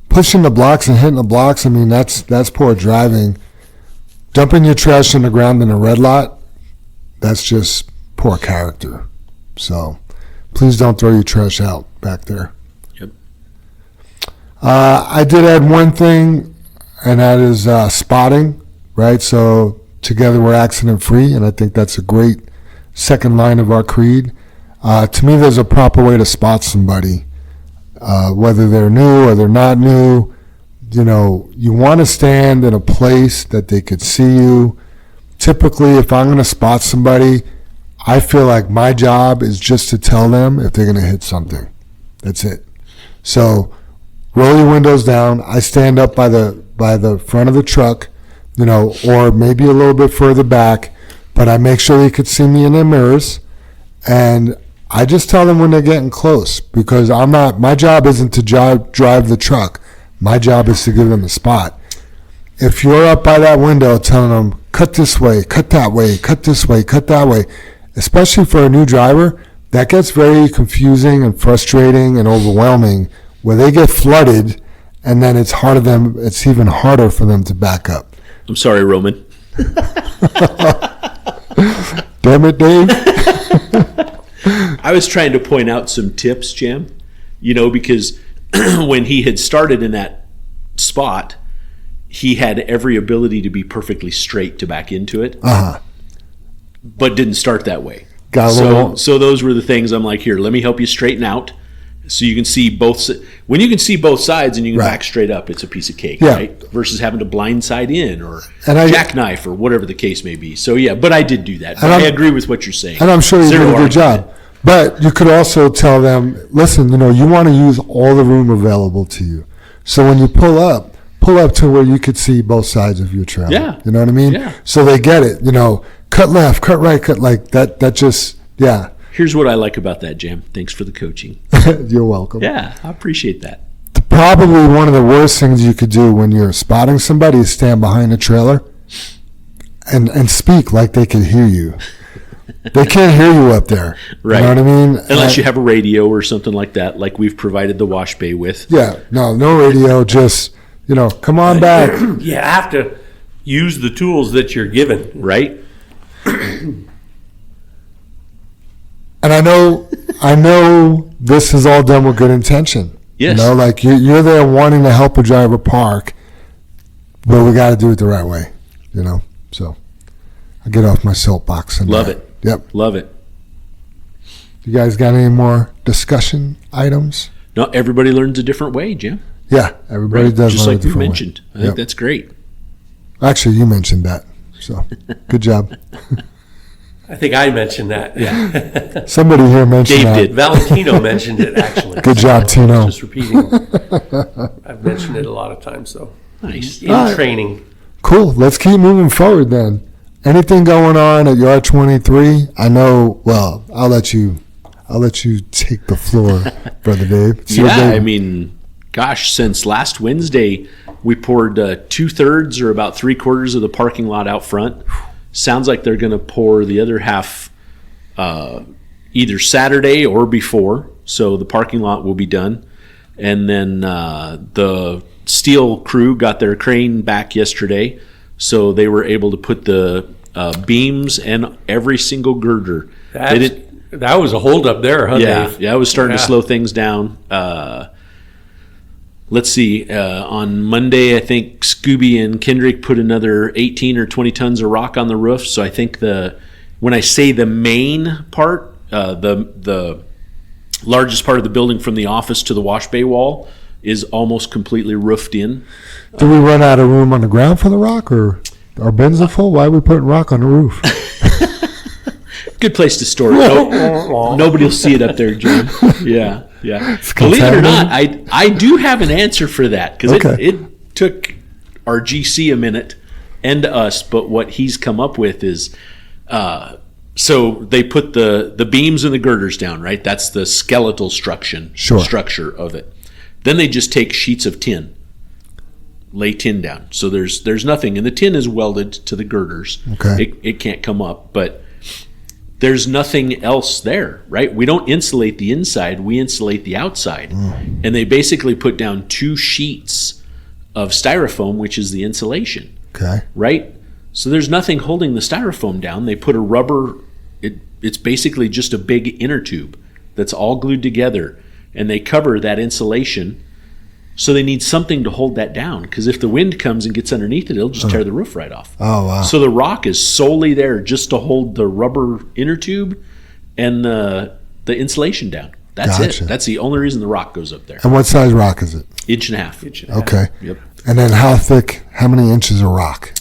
pushing the blocks and hitting the blocks, that's poor driving. Dumping your trash on the ground in a red lot, that's just poor character. So please don't throw your trash out back there. Yep. I did add one thing, and that is spotting, right? So together we're accident free, and I think that's a great second line of our creed. To me, there's a proper way to spot somebody, whether they're new or they're not new. You know, you want to stand in a place that they could see you. Typically, if I'm going to spot somebody, I feel like my job is just to tell them if they're going to hit something. That's it. So roll your windows down. I stand up by the front of the truck, you know, or maybe a little bit further back, but I make sure they could see me in their mirrors, and I just tell them when they're getting close, because my job isn't to drive the truck. My job is to give them a spot. If you're up by that window telling them, cut this way, cut that way, cut this way, cut that way, especially for a new driver, that gets very confusing and frustrating and overwhelming, where they get flooded, and then it's even harder for them to back up. I'm sorry, Roman. Damn it, Dave. I was trying to point out some tips, Jam, you know, because when he had started in that spot, he had every ability to be perfectly straight to back into it, but didn't start that way. So those were the things I'm like, here, let me help you straighten out, so you can see both. When you can see both sides and you can back straight up, it's a piece of cake, right? Versus having to blindside in or jackknife or whatever the case may be. So yeah, but I did do that. But I agree with what you're saying, and I'm sure you did a good job. But you could also tell them, listen, you know, you want to use all the room available to you. So when you pull up to where you could see both sides of your trailer. Yeah. You know what I mean? Yeah. So they get it, you know, cut left, cut right, cut like that. That just, yeah. Here's what I like about that, Jam. Thanks for the coaching. You're welcome. Yeah, I appreciate that. Probably one of the worst things you could do when you're spotting somebody is stand behind a trailer and speak like they can hear you. They can't hear you up there. Right. You know what I mean? Unless you have a radio or something like that, like we've provided the wash bay with. Yeah. No radio. Just, you know, come on back. You have to use the tools that you're given. Right. And I know this is all done with good intention. Yes. You know, like you're there wanting to help a driver park, but we got to do it the right way, you know? So I get off my soapbox. And Love it. Yep. Love it. You guys got any more discussion items? No, everybody learns a different way, Jim. Yeah, everybody does. Just learn like a you different mentioned. way. I think that's great. Actually, you mentioned that. So good job. I think I mentioned that. Yeah. Somebody here mentioned Dave that. did. Valentino mentioned it, actually. Good job, Tino. Just repeating. I've mentioned it a lot of times, so. Nice. In training. Cool. Let's keep moving forward then. Anything going on at Yard 23? I know. Well, I'll let you take the floor, Brother Dave. I mean, gosh, since last Wednesday, we poured 2/3 or about 3/4 of the parking lot out front. Sounds like they're going to pour the other half either Saturday or before. So the parking lot will be done. And then the steel crew got their crane back yesterday. So they were able to put the beams and every single girder. That was a holdup there, huh, Dave? Yeah, it was starting to slow things down. Let's see. On Monday, I think Scooby and Kendrick put another 18 or 20 tons of rock on the roof. So I think when I say the main part, the largest part of the building from the office to the wash bay wall is almost completely roofed in. Do we run out of room on the ground for the rock, or our bins are full? Why are we putting rock on the roof? Good place to store it. Nobody will see it up there, Jim. Yeah. Believe it or not, I do have an answer for that, because it took our GC a minute and us, but what he's come up with is, so they put the beams and the girders down, right? That's the skeletal structure of it. Then they just take sheets of tin, lay tin down. So there's nothing, and the tin is welded to the girders. Okay. It can't come up, but there's nothing else there, right? We don't insulate the inside, we insulate the outside. And they basically put down 2 sheets of styrofoam, which is the insulation. Okay. Right? So there's nothing holding the styrofoam down. They put a rubber, it's basically just a big inner tube that's all glued together, and they cover that insulation So they need something to hold that down, because if the wind comes and gets underneath it, it'll just tear the roof right off. Oh, wow. So the rock is solely there just to hold the rubber inner tube and the insulation down. That's Gotcha. it. That's the only reason the rock goes up there. And what size rock is it? Inch and a half. Okay. Yep. And then how thick, how many inches of rock?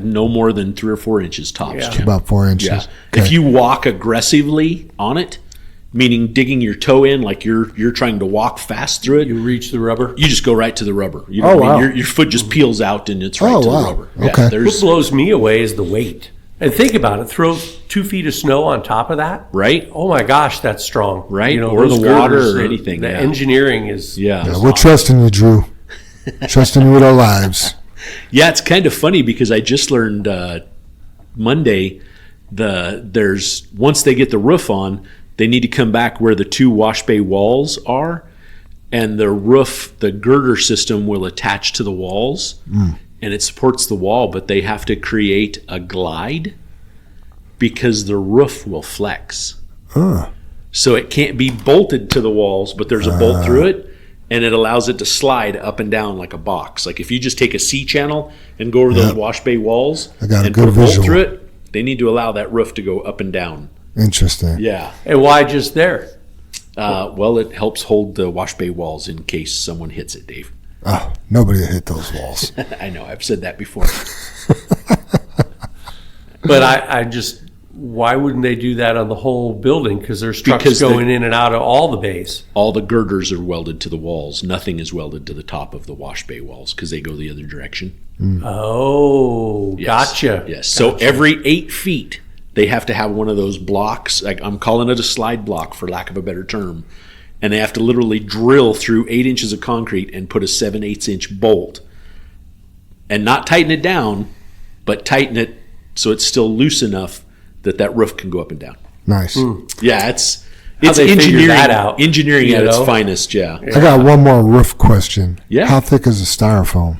No more than 3 or 4 inches tops, Yeah. Jim. About 4 inches. Yeah. Okay. If you walk aggressively on it, meaning digging your toe in like you're trying to walk fast through it, You reach the rubber. you just go right to the rubber. You Oh, know what I wow. mean? Your foot just peels out and it's right Oh, to wow. the rubber. Okay. What There's blows me away is the weight. And think about it, throw 2 feet of snow on top of that. right. Oh my gosh, that's strong. Right, or those the water girders, or anything, The yeah. engineering is Yeah. Yeah, we're trusting you, Drew. Trusting you with our lives. Yeah, it's kind of funny because I just learned Monday there's once they get the roof on, they need to come back where the 2 wash bay walls are, and the roof, the girder system will attach to the walls, and it supports the wall, but they have to create a glide because the roof will flex. So it can't be bolted to the walls, but there's a bolt through it, and it allows it to slide up and down like a box. Like if you just take a C channel and go over those wash bay walls I got a and good put a bolt visual. through it, they need to allow that roof to go up and down. Interesting. Yeah. And why just there? Well, it helps hold the wash bay walls in case someone hits it, Dave. Oh, nobody hit those walls. I know, I've said that before. But I just, why wouldn't they do that on the whole building? Because there's trucks Because going in and out of all the bays. All the girders are welded to the walls. Nothing is welded to the top of the wash bay walls because they go the other direction. Oh, Yes. gotcha. Yes. So every 8 feet, they have to have one of those blocks. Like I'm calling it a slide block for lack of a better term. And they have to literally drill through 8 inches of concrete and put a 7/8 inch bolt and not tighten it down, but tighten it so it's still loose enough that that roof can go up and down. Nice. Yeah, it's How'd they figure engineering. that out, Engineering you at its know? finest. Yeah. I got one more roof question. Yeah. How thick is the styrofoam?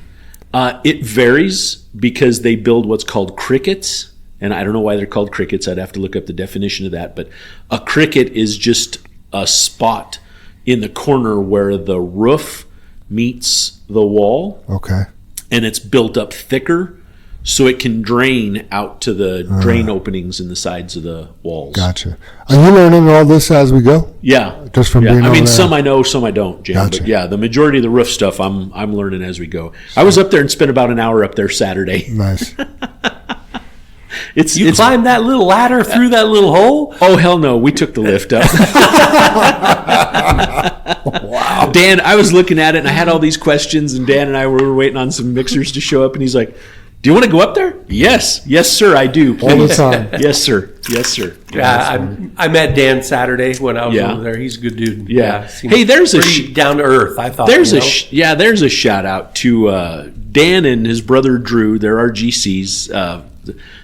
It varies because they build what's called crickets, and I don't know why they're called crickets. I'd have to look up the definition of that. But a cricket is just a spot in the corner where the roof meets the wall, Okay. and it's built up thicker so it can drain out to the drain openings in the sides of the walls. Gotcha. Are you learning all this as we go? Yeah. Just from Yeah, being I mean, over there? some I know, some I don't, Jim. Gotcha. But yeah, the majority of the roof stuff I'm learning as we go. I was up there and spent about an hour up there Saturday. Nice. It's You climbed that little ladder through that little hole? oh hell no, we took the lift up. Wow. Dan, I was looking at it and I had all these questions, and Dan and I were waiting on some mixers to show up, and he's like, "Do you want to go up there?" Yes, sir, I do. All the please." time. Yes, sir. Yes, sir. Yeah, I met Dan Saturday when I was Yeah. over there. He's a good dude. Yeah. seemed Hey, there's a pretty down to earth. I thought There's you a know? there's a shout out to Dan and his brother Drew. They're our GCs.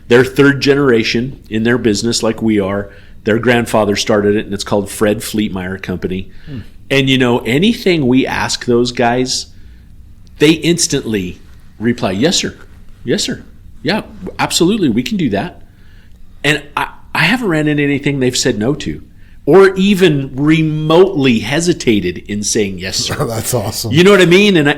They're third generation in their business, like we are. Their grandfather started it, and it's called Fred Fleetmeyer Company. And you know, anything we ask those guys, they instantly reply, "Yes, sir. Yes, sir. Yeah, absolutely. We can do that." And I haven't ran into anything they've said no to, or even remotely hesitated in saying yes, sir. That's awesome. You know what I mean? And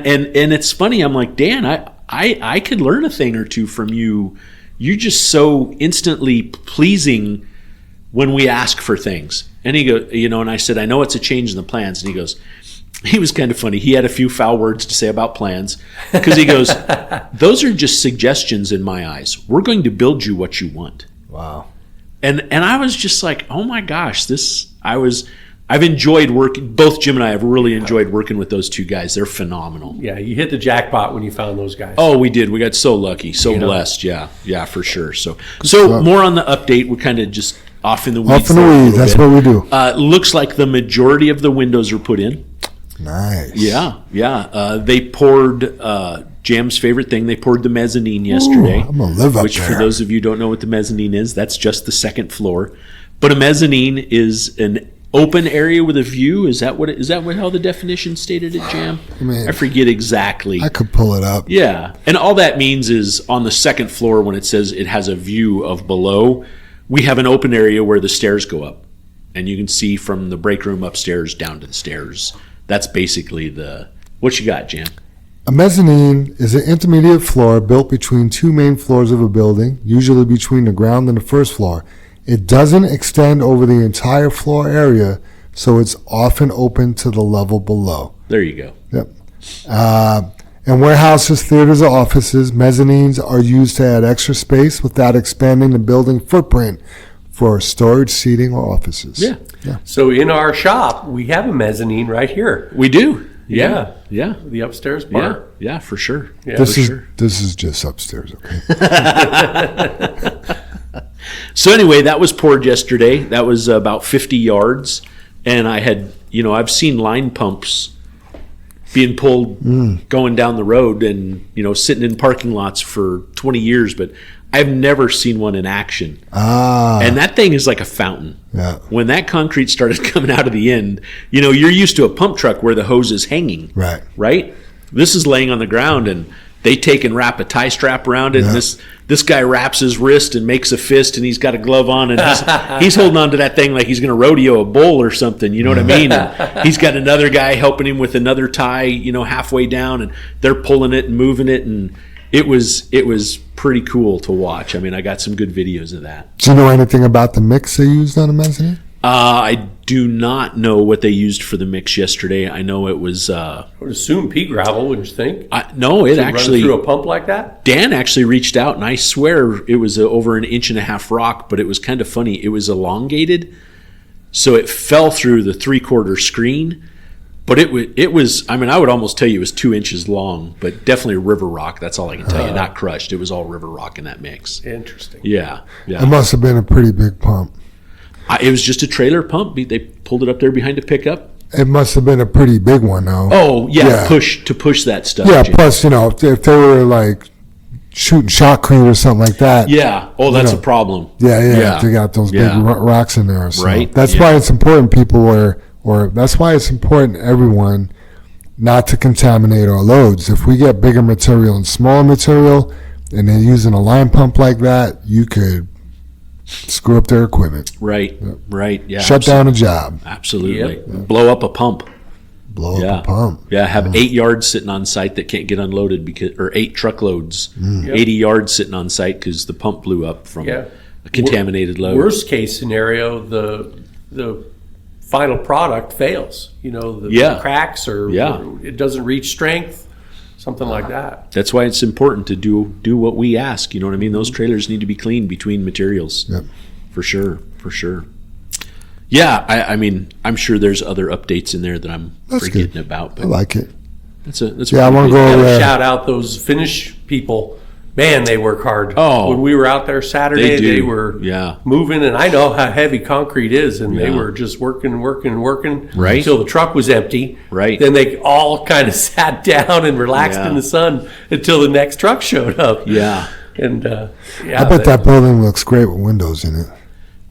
it's funny. I'm like, Dan, I could learn a thing or two from you. You're just so instantly pleasing when we ask for things. And he goes, you know, and I said, I know it's a change in the plans. And he goes, he was kind of funny. He had a few foul words to say about plans because he goes, those are just suggestions in my eyes. We're going to build you what you want. Wow. And I was just like, oh my gosh, I've enjoyed working. Both Jim and I have really enjoyed working with those two guys. They're phenomenal. Yeah, you hit the jackpot when you found those guys. Oh, we did. We got so lucky, so You know? blessed. Yeah, for sure. So stuff. more on the update. We're kind of just off in the weeds. Off in the there a weeds. little That's bit. what we do. Looks like the majority of the windows are put in. Nice. Yeah. They poured Jam's favorite thing. They poured the mezzanine yesterday. I'm gonna live up Which, for there. those of you who don't know what the mezzanine is, that's just the second floor. But a mezzanine is an open area with a view. Is that how the definition stated it, Jam? mean, I forget exactly. I could pull it up. Yeah, and all that means is on the second floor, when it says it has a view of below, we have an open area where the stairs go up, and you can see from the break room upstairs down to the stairs. That's basically the What you got, Jam? A mezzanine is an intermediate floor built between two main floors of a building, usually between the ground and the first floor. It doesn't extend over the entire floor area, so it's often open to the level below. There you go. Yep. In warehouses, theaters, or offices, mezzanines are used to add extra space without expanding the building footprint for storage, seating, or offices. Yeah. So in our shop, we have a mezzanine right here. We do. Yeah. The upstairs Yeah. part. Yeah, for sure. Yeah. This for is sure. this is just upstairs, okay? So anyway, that was poured yesterday. That was about 50 yards. And I had, I've seen line pumps being pulled going down the road and, sitting in parking lots for 20 years, but I've never seen one in action. And that thing is like a fountain. Yeah. When that concrete started coming out of the end, you're used to a pump truck where the hose is hanging. Right. Right? This is laying on the ground, and they take and wrap a tie strap around it. Yeah. And this guy wraps his wrist and makes a fist, and he's got a glove on, and he's holding on to that thing like he's going to rodeo a bull or something. You know what I mean? And he's got another guy helping him with another tie, halfway down, and they're pulling it and moving it, and it was pretty cool to watch. I mean, I got some good videos of that. Do you know anything about the mix they used on a mezzanine? I do not know what they used for the mix yesterday. I know it was. I would assume pea gravel, wouldn't you think? No, it To actually. run through a pump like that? Dan actually reached out, and I swear it was over an 1.5-inch rock, but it was kind of funny. It was elongated, so it fell through the 3/4 screen. But it was. I mean, I would almost tell you it was 2 inches long, but definitely river rock. That's all I can tell you. Not crushed. It was all river rock in that mix. Interesting. Yeah. It must have been a pretty big pump. It was just a trailer pump. They pulled it up there behind a pickup. It must have been a pretty big one, though. Oh yeah, Yeah. to push that stuff. Yeah, Jim. plus, if they were like shooting shotcrete or something like that. Yeah. Oh, that's know. a problem. Yeah, Yeah. if they got those big Yeah. rocks in there. So Right, that's yeah. why it's important, people, or that's why it's important, everyone, not to contaminate our loads. If we get bigger material and smaller material, and they're using a line pump like that, you could screw up their equipment. Right. Right. Yeah. Shut down a job. Absolutely. Blow up a pump. Blow Yeah. up a pump. Yeah. Have 8 yards sitting on site that can't get unloaded or 8 truckloads, Mm. 80 yards sitting on site because the pump blew up from Yeah. a contaminated load. Worst case scenario, the final product fails. The Yeah. cracks or Yeah. it doesn't reach strength, something like that. That's why it's important to do what we ask. You know what I mean? Those trailers need to be cleaned between materials. Yep. For sure. For sure. Yeah, I mean, I'm sure there's other updates in there that I'm That's forgetting good. about, I but like it. that's Yeah, I want to go over Gotta there. shout out those Finnish people. Man, they work hard. Oh. When we were out there Saturday, They do. they were Yeah. moving, and I know how heavy concrete is, and they Yeah. were just working Right. until the truck was empty. Right. Then they all kind of sat down and relaxed Yeah. in the sun until the next truck showed up. Yeah. And I bet that building looks great with windows in it.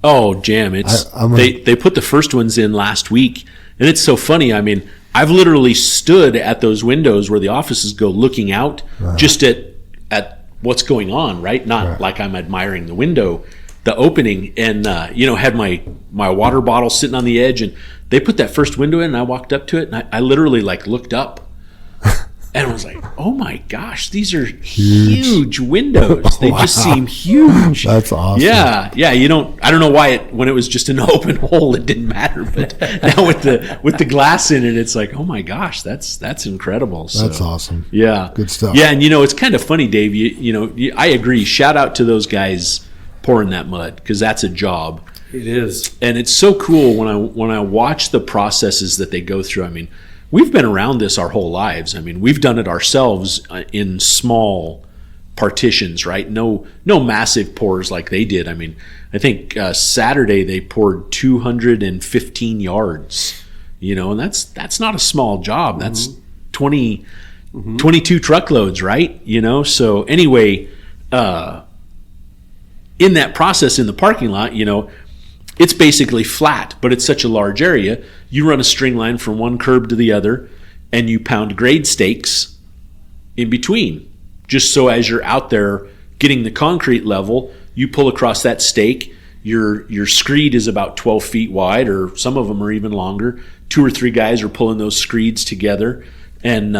Oh, Jam! It's they put the first ones in last week, and it's so funny. I mean, I've literally stood at those windows where the offices go, looking out, just at what's going on. Right, not like I'm admiring the window, the opening, and had my water bottle sitting on the edge, and they put that first window in, and I walked up to it, and I literally looked up. And I was like, "Oh my gosh, these are huge windows! They just seem huge." That's awesome. Yeah. I don't know why when it was just an open hole, it didn't matter. But now with the glass in it, it's like, oh my gosh, that's incredible. So, That's awesome. Yeah, Good stuff. Yeah, and it's kind of funny, Dave. I agree. Shout out to those guys pouring that mud because that's a job. it is. And it's so cool when I watch the processes that they go through. I mean, we've been around this our whole lives. I mean, we've done it ourselves in small partitions, right? No massive pours like they did. I mean, I think Saturday they poured 215 yards, and that's not a small job. That's 22 truckloads, right? So anyway, in that process in the parking lot, it's basically flat, but it's such a large area. You run a string line from one curb to the other, and you pound grade stakes in between. Just so as you're out there getting the concrete level, you pull across that stake. Your screed is about 12 feet wide, or some of them are even longer. 2 or 3 guys are pulling those screeds together. And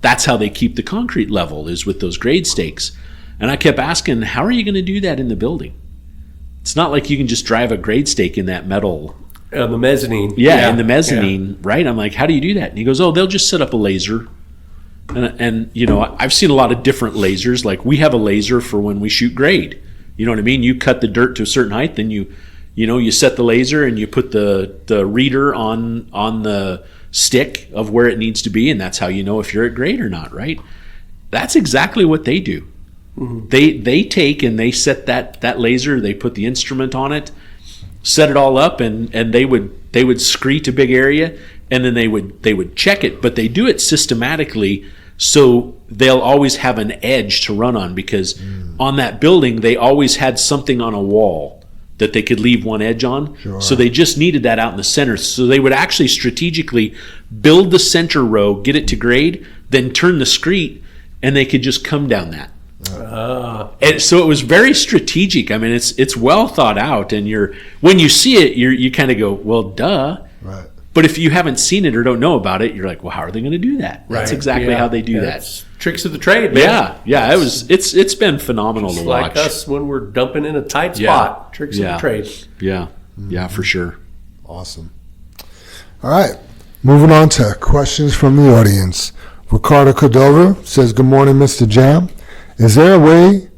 that's how they keep the concrete level, is with those grade stakes. And I kept asking, how are you going to do that in the building? It's not like you can just drive a grade stake in that metal. The mezzanine. Yeah, in the mezzanine, right? I'm like, how do you do that? And he goes, they'll just set up a laser. And I've seen a lot of different lasers. Like, we have a laser for when we shoot grade. You know what I mean? You cut the dirt to a certain height, then you set the laser and you put the reader on the stick of where it needs to be, and that's how you know if you're at grade or not, right? That's exactly what they do. Mm-hmm. They take and they set that laser, they put the instrument on it, set it all up, and they would screet a big area, and then they would check it, but they do it systematically, so they'll always have an edge to run on, because on that building they always had something on a wall that they could leave one edge on. Sure. So they just needed that out in the center. So they would actually strategically build the center row, get it to grade, then turn the screet, and they could just come down that. And so it was very strategic. I mean, it's well thought out, and when you see it, you kind of go, well, duh. Right. But if you haven't seen it or don't know about it, you're like, well, how are they going to do that? Right. That's exactly how they do that. It's tricks of the trade, man. Yeah. It's been phenomenal to watch. Like us when we're dumping in a tight spot. Tricks of the trade. Yeah. Yeah, for sure. Awesome. All right. Moving on to questions from the audience. Ricardo Cordova says, good morning, Mr. Jam. Is there a way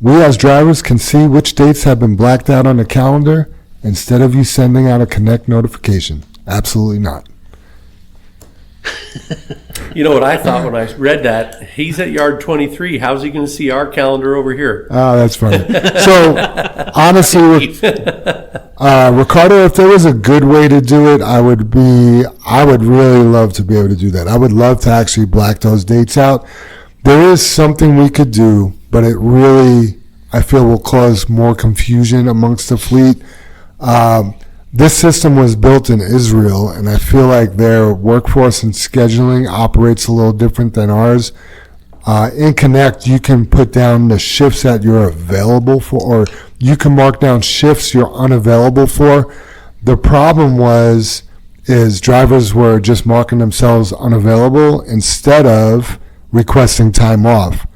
we as drivers can see which dates have been blacked out on the calendar instead of you sending out a connect notification? Absolutely not. You know what I thought when I read that? He's at yard 23. How's he going to see our calendar over here? Oh, that's funny. So, honestly, Ricardo, if there was a good way to do it, I would really love to be able to do that. I would love to actually black those dates out. There is something we could do, but it really, I feel, will cause more confusion amongst the fleet. This system was built in Israel, and I feel like their workforce and scheduling operates a little different than ours. In Connect, you can put down the shifts that you're available for, or you can mark down shifts you're unavailable for. The problem is drivers were just marking themselves unavailable instead of requesting time off.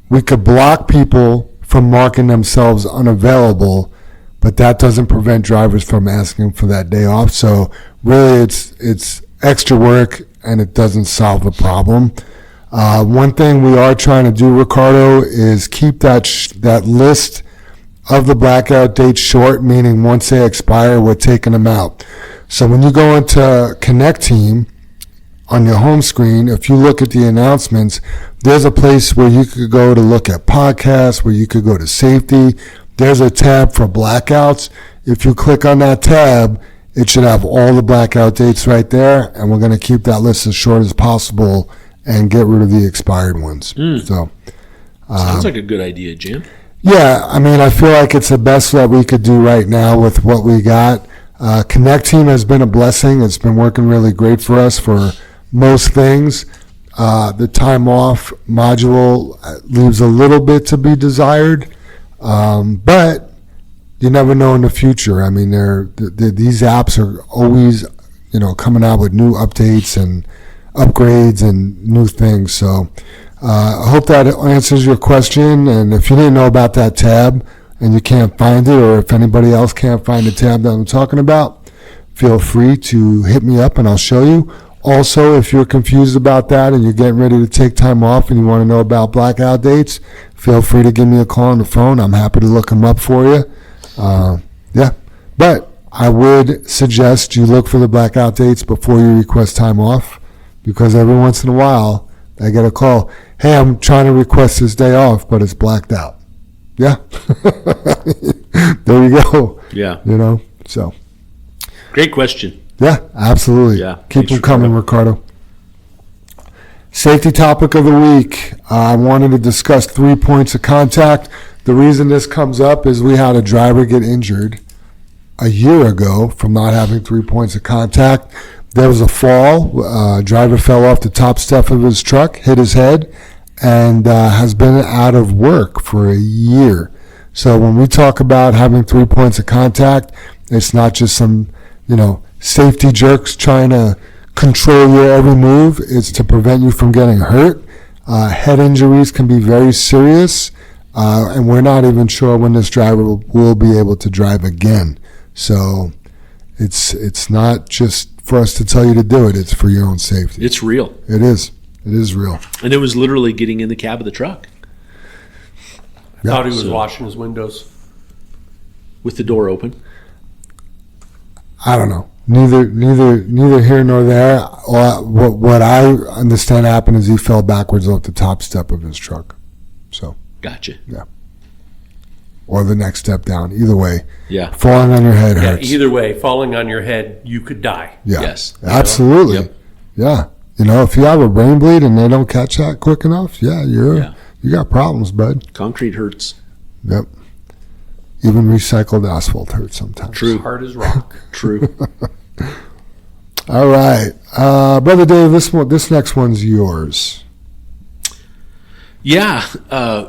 We could block people from marking themselves unavailable, but that doesn't prevent drivers from asking for that day off. So really it's extra work, and it doesn't solve the problem. One thing we are trying to do, Ricardo, is keep that list of the blackout dates short, meaning once they expire, we're taking them out. So when you go into Connect Team on your home screen, if you look at the announcements, there's a place where you could go to look at podcasts, where you could go to safety. There's a tab for blackouts. If you click on that tab, it should have all the blackout dates right there, and we're going to keep that list as short as possible and get rid of the expired ones. So, sounds like a good idea, Jim. Yeah, I mean, I feel like it's the best that we could do right now with what we got. Connect Team has been a blessing. It's been working really great for us for most things. The time off module leaves a little bit to be desired. But you never know in the future. I mean, these apps are always, coming out with new updates and upgrades and new things. So I hope that answers your question. And if you didn't know about that tab and you can't find it, or if anybody else can't find the tab that I'm talking about, feel free to hit me up and I'll show you. Also, if you're confused about that and you're getting ready to take time off and you want to know about blackout dates, feel free to give me a call on the phone. I'm happy to look them up for you. But I would suggest you look for the blackout dates before you request time off, because every once in a while I get a call, hey, I'm trying to request this day off, but it's blacked out. Yeah. There you go. Yeah. So. Great question. Yeah, absolutely. Yeah. Keep them coming, Ricardo. Safety topic of the week. I wanted to discuss 3 points of contact. The reason this comes up is we had a driver get injured a year ago from not having 3 points of contact. There was a fall. Driver fell off the top step of his truck, hit his head, and has been out of work for a year. So when we talk about having 3 points of contact, it's not just some, safety jerks trying to control your every move. It's to prevent you from getting hurt. Head injuries can be very serious, and we're not even sure when this driver will be able to drive again. So it's not just for us to tell you to do it. It's for your own safety. It's real. It is. It is real. And it was literally getting in the cab of the truck I thought he was washing his windows. with the door open. I don't know. Neither here nor there. What I understand happened is he fell backwards off the top step of his truck. So, Gotcha. or the next step down. Either way, Yeah. falling on your head Yeah, hurts. either way, falling on your head, you could die. Yeah. Yes. Absolutely. Yep. Yeah. If you have a brain bleed and they don't catch that quick enough, you got problems, bud. Concrete hurts. Yep. Even recycled asphalt hurts sometimes. True. Hard as rock. True. All right, Brother Dave. This next one's yours. Yeah,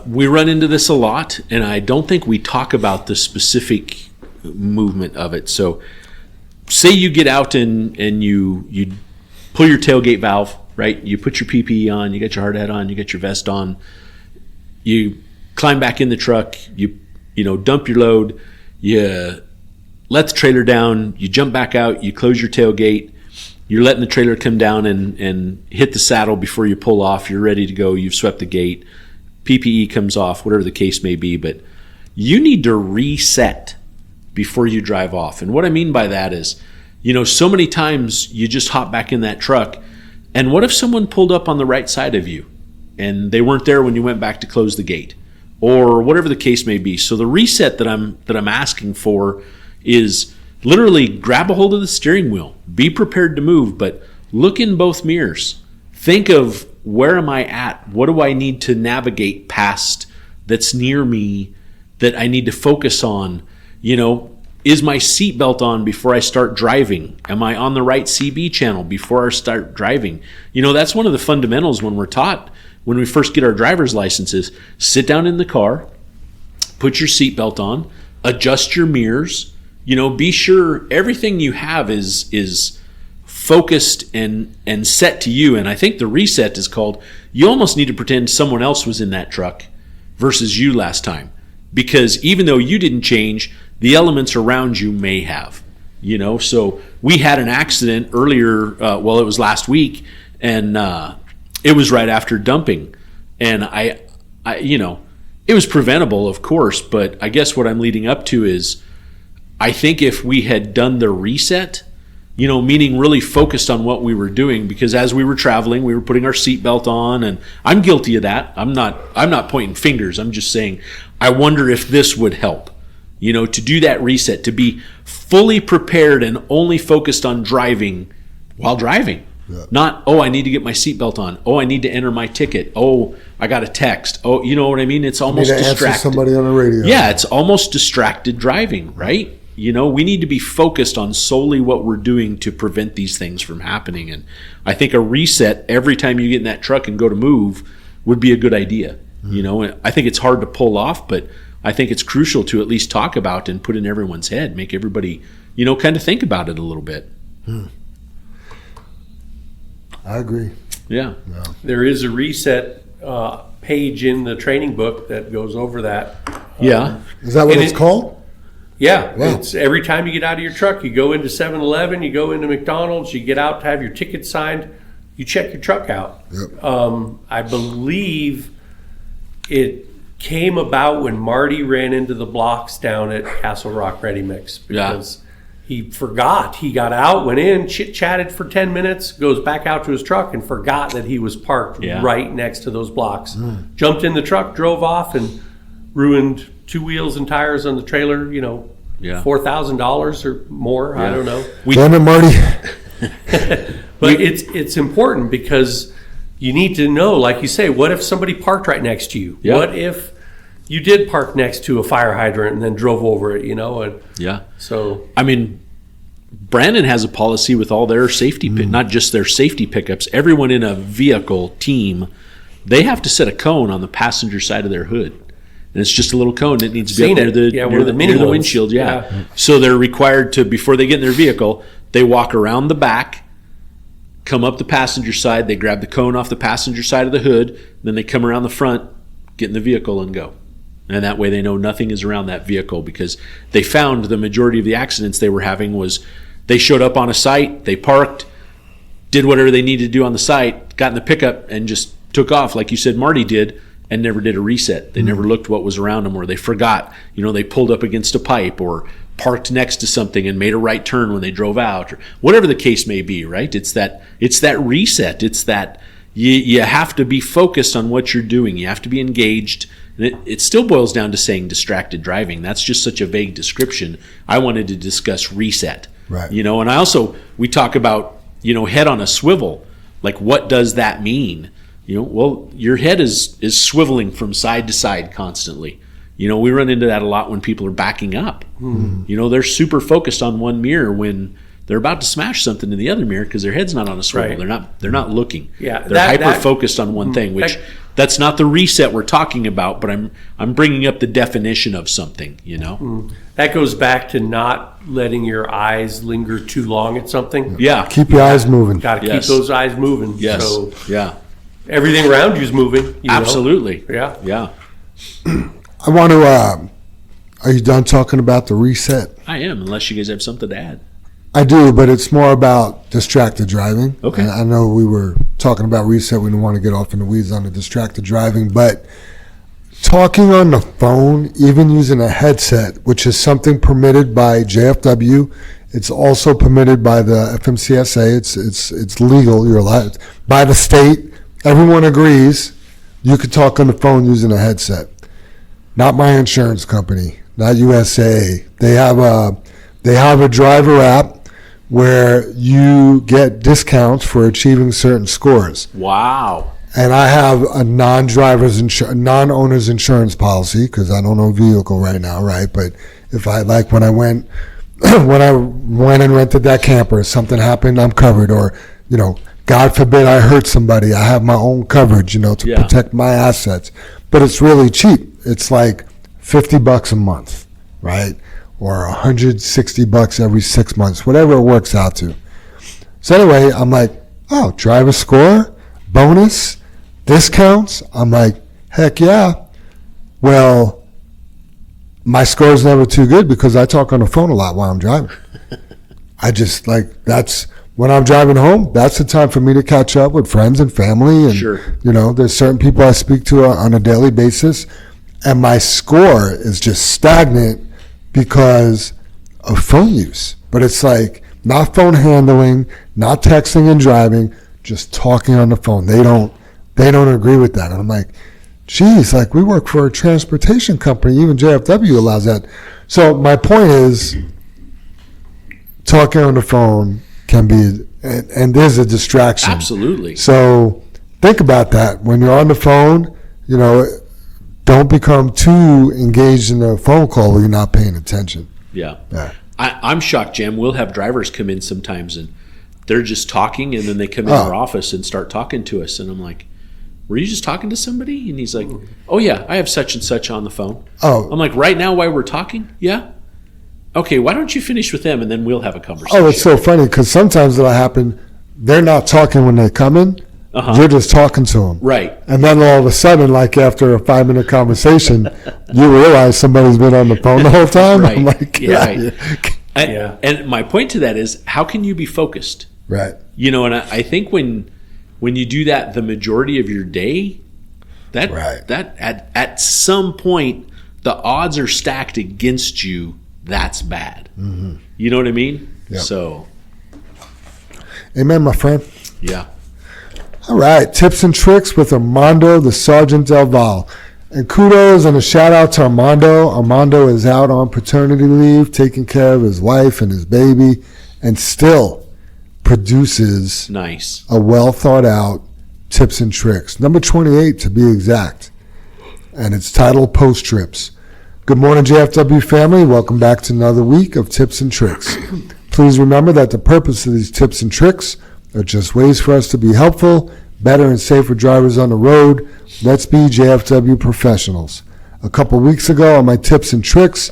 we run into this a lot, and I don't think we talk about the specific movement of it. So, say you get out and you pull your tailgate valve, right? You put your PPE on, you get your hard hat on, you get your vest on, you climb back in the truck, you dump your load, you let the trailer down, you jump back out, you close your tailgate, you're letting the trailer come down and hit the saddle before you pull off, you're ready to go, you've swept the gate, PPE comes off, whatever the case may be, but you need to reset before you drive off. And what I mean by that is, so many times you just hop back in that truck, and what if someone pulled up on the right side of you and they weren't there when you went back to close the gate, or whatever the case may be? So the reset that I'm asking for is literally grab a hold of the steering wheel, be prepared to move, but look in both mirrors. Think of, where am I at? What do I need to navigate past that's near me that I need to focus on? Is my seatbelt on before I start driving? Am I on the right CB channel before I start driving? That's one of the fundamentals when we're taught when we first get our driver's licenses. Sit down in the car, put your seatbelt on, adjust your mirrors, be sure everything you have is focused and set to you. And I think the reset is called, you almost need to pretend someone else was in that truck versus you last time. Because even though you didn't change, the elements around you may have. So we had an accident earlier, it was last week, and it was right after dumping. And I it was preventable, of course, but I guess what I'm leading up to is, I think if we had done the reset, meaning really focused on what we were doing, because as we were traveling, we were putting our seatbelt on, and I'm guilty of that. I'm not pointing fingers. I'm just saying, I wonder if this would help, to do that reset, to be fully prepared and only focused on driving while driving. Yeah. Not, I need to get my seatbelt on. I need to enter my ticket. I got a text. You know what I mean? It's almost distracted. Answer somebody on the radio. Yeah, it's almost distracted driving, right? We need to be focused on solely what we're doing to prevent these things from happening. And I think a reset every time you get in that truck and go to move would be a good idea. And I think it's hard to pull off, but I think it's crucial to at least talk about and put in everyone's head, make everybody, kind of think about it a little bit. I agree. Yeah. There is a reset page in the training book that goes over that. Yeah. Is that what it's called? Yeah. Wow. It's every time you get out of your truck, you go into 7-Eleven, you go into McDonald's, you get out to have your ticket signed, you check your truck out. Yep. I believe it came about when Marty ran into the blocks down at Castle Rock Ready Mix, because he forgot. He got out, went in, chit-chatted for 10 minutes, goes back out to his truck and forgot that he was parked right next to those blocks. Jumped in the truck, drove off, and ruined 2 wheels and tires on the trailer, $4,000 or more. I don't know. Damn it, Marty. But it's important, because you need to know, like you say, what if somebody parked right next to you? Yeah. What if you did park next to a fire hydrant and then drove over it, And so, I mean, Brandon has a policy with all their safety, not just their safety pickups. Everyone in a vehicle team, they have to set a cone on the passenger side of their hood. And it's just a little cone that needs to be up near the windshield. Yeah. So they're required to, before they get in their vehicle, they walk around the back, come up the passenger side, they grab the cone off the passenger side of the hood, then they come around the front, get in the vehicle and go. And that way they know nothing is around that vehicle, because they found the majority of the accidents they were having was they showed up on a site, they parked, did whatever they needed to do on the site, got in the pickup and just took off like you said Marty did, and never did a reset. They never looked what was around them, or they forgot, they pulled up against a pipe or parked next to something and made a right turn when they drove out, or whatever the case may be, right? It's that reset. It's that you have to be focused on what you're doing. You have to be engaged. And it still boils down to saying distracted driving. That's just such a vague description. I wanted to discuss reset. Right. And we talk about, head on a swivel. Like, what does that mean? Well, your head is swiveling from side to side constantly. We run into that a lot when people are backing up. Mm-hmm. They're super focused on one mirror when they're about to smash something in the other mirror because their head's not on a swivel. Right. They're not looking. Yeah, they're hyper focused on one thing, which that's not the reset we're talking about. But I'm bringing up the definition of something. That goes back to not letting your eyes linger too long at something. Yeah, Keep your eyes moving. Got to keep those eyes moving. Yes. So yeah. everything around you is moving. Absolutely. Yeah. Yeah. I want to, are you done talking about the reset? I am, unless you guys have something to add. I do, but it's more about distracted driving. Okay. And I know we were talking about reset. We don't want to get off in the weeds on the distracted driving, but talking on the phone, even using a headset, which is something permitted by JFW, it's also permitted by the FMCSA. It's legal. You're allowed by the state. Everyone agrees you could talk on the phone using a headset. Not my insurance company, not USA. They have a driver app where you get discounts for achieving certain scores. Wow. And I have a non-owner's insurance policy because I don't own a vehicle right now, right? But if I when I went and rented that camper, something happened, I'm covered. Or, God forbid I hurt somebody, I have my own coverage, to protect my assets. But it's really cheap. It's like $50 a month, right? Or $160 every 6 months, whatever it works out to. So anyway, I'm like, oh, driver score, bonus, discounts. I'm like, heck yeah. Well, my score's never too good because I talk on the phone a lot while I'm driving. I just that's when I'm driving home, that's the time for me to catch up with friends and family. And, sure. There's certain people I speak to on a daily basis, and my score is just stagnant because of phone use. But it's not phone handling, not texting and driving, just talking on the phone. They don't agree with that. And I'm like, geez, we work for a transportation company. Even JFW allows that. So my point is, talking on the phone can be, and there's a distraction. Absolutely. So think about that. When you're on the phone, don't become too engaged in a phone call where you're not paying attention. Yeah. I'm shocked, Jam. We'll have drivers come in sometimes and they're just talking, and then they come in our office and start talking to us. And I'm like, were you just talking to somebody? And he's like, oh, yeah, I have such and such on the phone. Oh. I'm like, right now while we're talking? Yeah. Okay, why don't you finish with them and then we'll have a conversation. Oh, it's so funny because sometimes it'll happen. They're not talking when they come in. You're just talking to them. Right. And then all of a sudden, after a 5-minute conversation, you realize somebody's been on the phone the whole time. Right. I'm like, yeah. Right. And my point to that is, how can you be focused? Right. And I think when you do that the majority of your day, that at some point the odds are stacked against you. That's bad. Mm-hmm. You know what I mean? Yep. So. Amen, my friend. Yeah. All right, tips and tricks with Armando, the Sergeant Del Val. And kudos and a shout out to Armando. Armando is out on paternity leave, taking care of his wife and his baby, and still produces a well thought out tips and tricks. Number 28 to be exact. And it's titled Post Trips. Good morning, JFW family. Welcome back to another week of tips and tricks. Please remember that the purpose of these tips and tricks are just ways for us to be helpful, better and safer drivers on the road. Let's be JFW professionals. A couple weeks ago on my tips and tricks,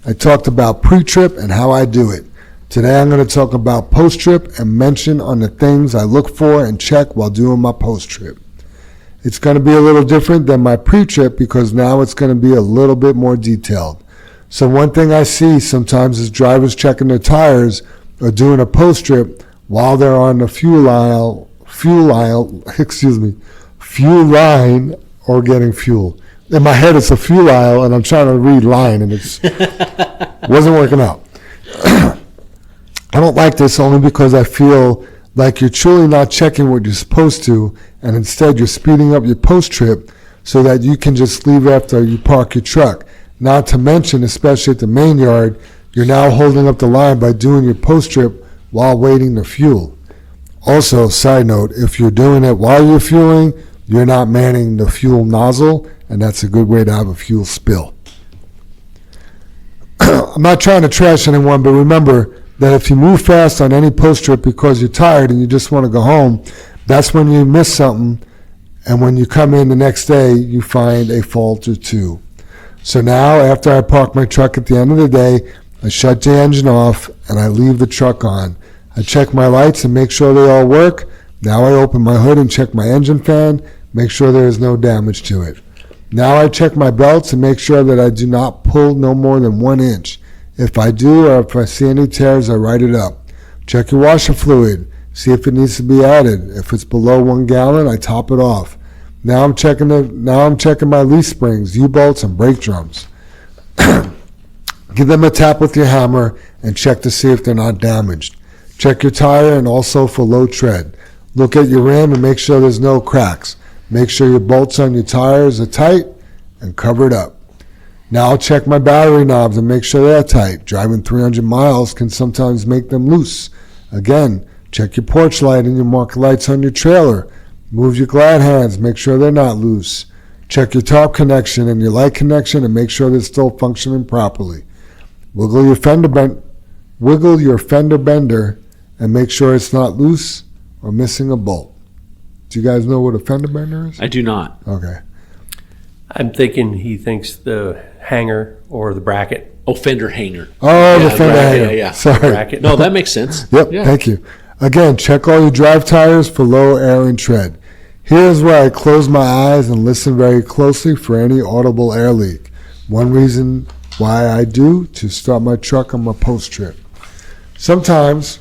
I talked about pre-trip and how I do it. Today I'm going to talk about post-trip and mention on the things I look for and check while doing my post-trip. It's going to be a little different than my pre-trip because now it's going to be a little bit more detailed. So one thing I see sometimes is drivers checking their tires or doing a post-trip while they're on the fuel line or getting fuel. In my head it's a fuel aisle and I'm trying to read line and it's wasn't working out. I don't like this only because I feel like you're truly not checking what you're supposed to, and instead you're speeding up your post-trip so that you can just leave after you park your truck. Not to mention, especially at the main yard, you're now holding up the line by doing your post-trip while waiting to fuel. Also, side note, if you're doing it while you're fueling, you're not manning the fuel nozzle, and that's a good way to have a fuel spill. I'm not trying to trash anyone, but remember that if you move fast on any post-trip because you're tired and you just want to go home, that's when you miss something, and when you come in the next day, you find a fault or two. So now, after I park my truck at the end of the day, I shut the engine off and I leave the truck on. I check my lights and make sure they all work. Now I open my hood and check my engine fan, make sure there is no damage to it. Now I check my belts and make sure that I do not pull no more than 1 inch. If I do, or if I see any tears, I write it up. Check your washer fluid. See if it needs to be added. If it's below 1 gallon, I top it off. Now I'm checking my leaf springs, U-bolts, and brake drums. Give them a tap with your hammer and check to see if they're not damaged. Check your tire and also for low tread. Look at your rim and make sure there's no cracks. Make sure your bolts on your tires are tight and covered up. Now I'll check my battery knobs and make sure they're tight. Driving 300 miles can sometimes make them loose. Again, check your porch light and your marker lights on your trailer. Move your glad hands, make sure they're not loose. Check your tarp connection and your light connection and make sure they're still functioning properly. Wiggle your fender bender and make sure it's not loose or missing a bolt. Do you guys know what a fender bender is? I do not. Okay. I'm thinking he thinks the hanger or the bracket. Oh, fender hanger. Oh, the fender bracket, hanger. yeah. Sorry. Bracket. No, that makes sense. Yep, Yeah. Thank you. Again, check all your drive tires for low air and tread. Here's where I close my eyes and listen very closely for any audible air leak. One reason why I do to start my truck on my post trip. Sometimes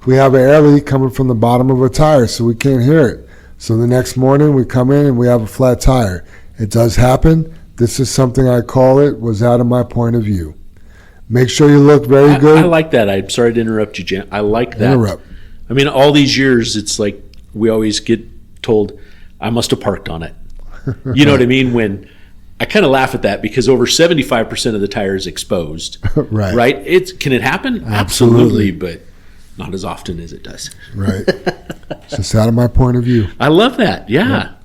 we have an air leak coming from the bottom of a tire, so we can't hear it. So the next morning we come in and we have a flat tire. It does happen. This is something I call it was out of my point of view. Make sure you look very good. I like that. I'm sorry to interrupt you, Jan. I like that. Interrupt. I mean, all these years, it's like we always get told, I must have parked on it. You know what I mean? When I kind of laugh at that because over 75% of the tire is exposed. Right. Right? Can it happen? Absolutely. But not as often as it does. Right. It's just out of my point of view. I love that. Yeah. Yep.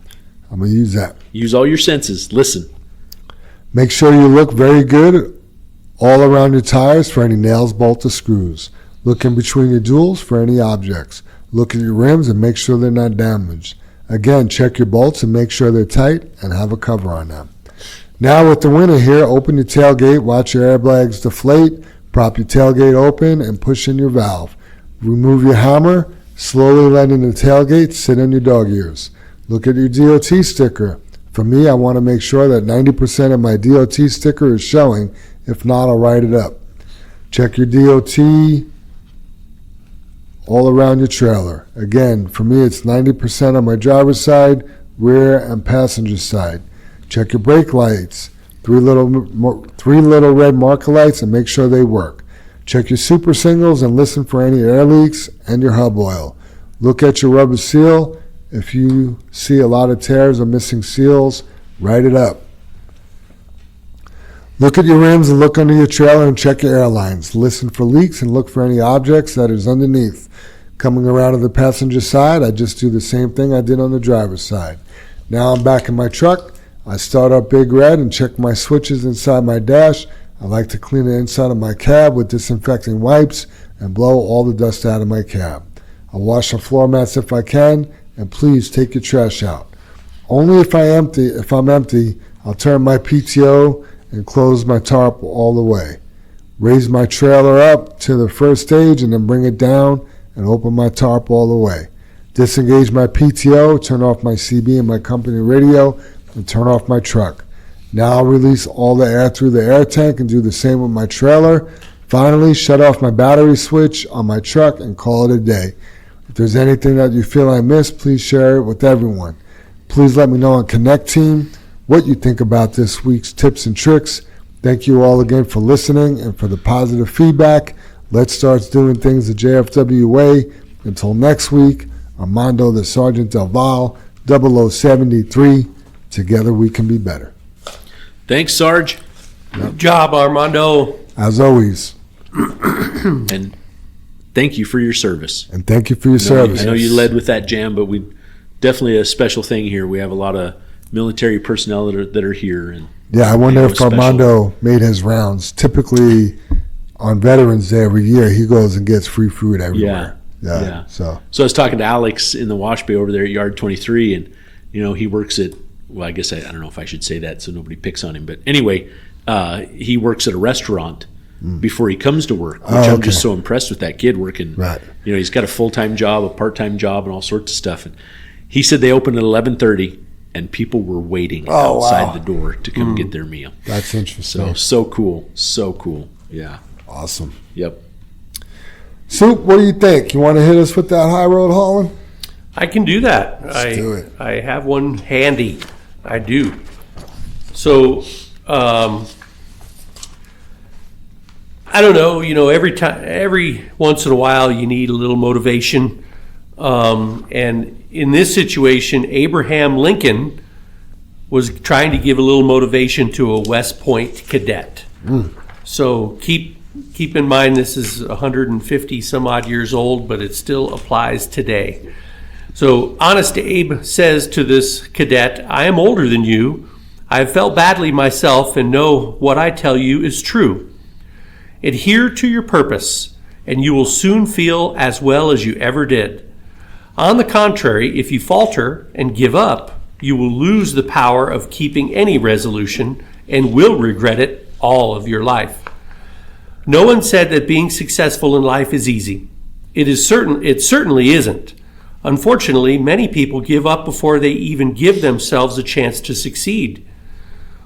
I'm going to use that. Use all your senses. Listen. Make sure you look very good all around your tires for any nails, bolts, or screws. Look in between your jewels for any objects. Look at your rims and make sure they're not damaged. Again, check your bolts and make sure they're tight and have a cover on them. Now with the winter here, open your tailgate, watch your airbags deflate, prop your tailgate open, and push in your valve. Remove your hammer, slowly letting the tailgate sit on your dog ears. Look at your DOT sticker. For me, I want to make sure that 90% of my DOT sticker is showing. If not, I'll write it up. Check your DOT all around your trailer. Again, for me, it's 90% on my driver's side, rear, and passenger side. Check your brake lights, three little red marker lights, and make sure they work. Check your super singles and listen for any air leaks and your hub oil. Look at your rubber seal. If you see a lot of tears or missing seals, write it up. Look at your rims and look under your trailer and check your air lines. Listen for leaks and look for any objects that is underneath. Coming around to the passenger side, I just do the same thing I did on the driver's side. Now I'm back in my truck. I start up Big Red and check my switches inside my dash. I like to clean the inside of my cab with disinfecting wipes and blow all the dust out of my cab. I'll wash the floor mats if I can, and please take your trash out. Only if I'm empty, I'll turn my PTO and close my tarp all the way. raise my trailer up to the first stage and then bring it down and open my tarp all the way. Disengage my PTO, turn off my CB and my company radio, and turn off my truck. Now I'll release all the air through the air tank and do the same with my trailer. Finally, shut off my battery switch on my truck and call it a day. If there's anything that you feel I missed, please share it with everyone. Please let me know on Connect Team what you think about this week's tips and tricks. Thank you all again for listening and for the positive feedback. Let's start doing things the JFW way. Until next week, Armando the Sergeant Del Val, 0073. Together we can be better. Thanks, Sarge. Good job, Armando. As always. And thank you for your service. And thank you for your service. I know you led with that jam, but we definitely a special thing here. We have a lot of military personnel that are here. And yeah, I wonder if special. Armando made his rounds. Typically, on Veterans Day every year, he goes and gets free food everywhere. Yeah. So I was talking to Alex in the wash bay over there at Yard 23, and he works at. Well, I guess I don't know if I should say that so nobody picks on him, but anyway, he works at a restaurant before he comes to work, which I'm just so impressed with that kid working. Right. He's got a full-time job, a part-time job, and all sorts of stuff. And he said they opened at 11:30, and people were waiting outside the door to come get their meal. That's interesting. So cool. Yeah. Awesome. Yep. Soup, what do you think? You want to hit us with that high road hauling? I can do that. Let's do it. I have one handy. I do. So, I don't know. Every once in a while, you need a little motivation. And in this situation, Abraham Lincoln was trying to give a little motivation to a West Point cadet. So keep in mind this is 150 some odd years old, but it still applies today. So Honest Abe says to this cadet, "I am older than you. I have felt badly myself and know what I tell you is true. Adhere to your purpose, and you will soon feel as well as you ever did. On the contrary, if you falter and give up, you will lose the power of keeping any resolution and will regret it all of your life. No one said that being successful in life is easy. It certainly isn't. Unfortunately, many people give up before they even give themselves a chance to succeed.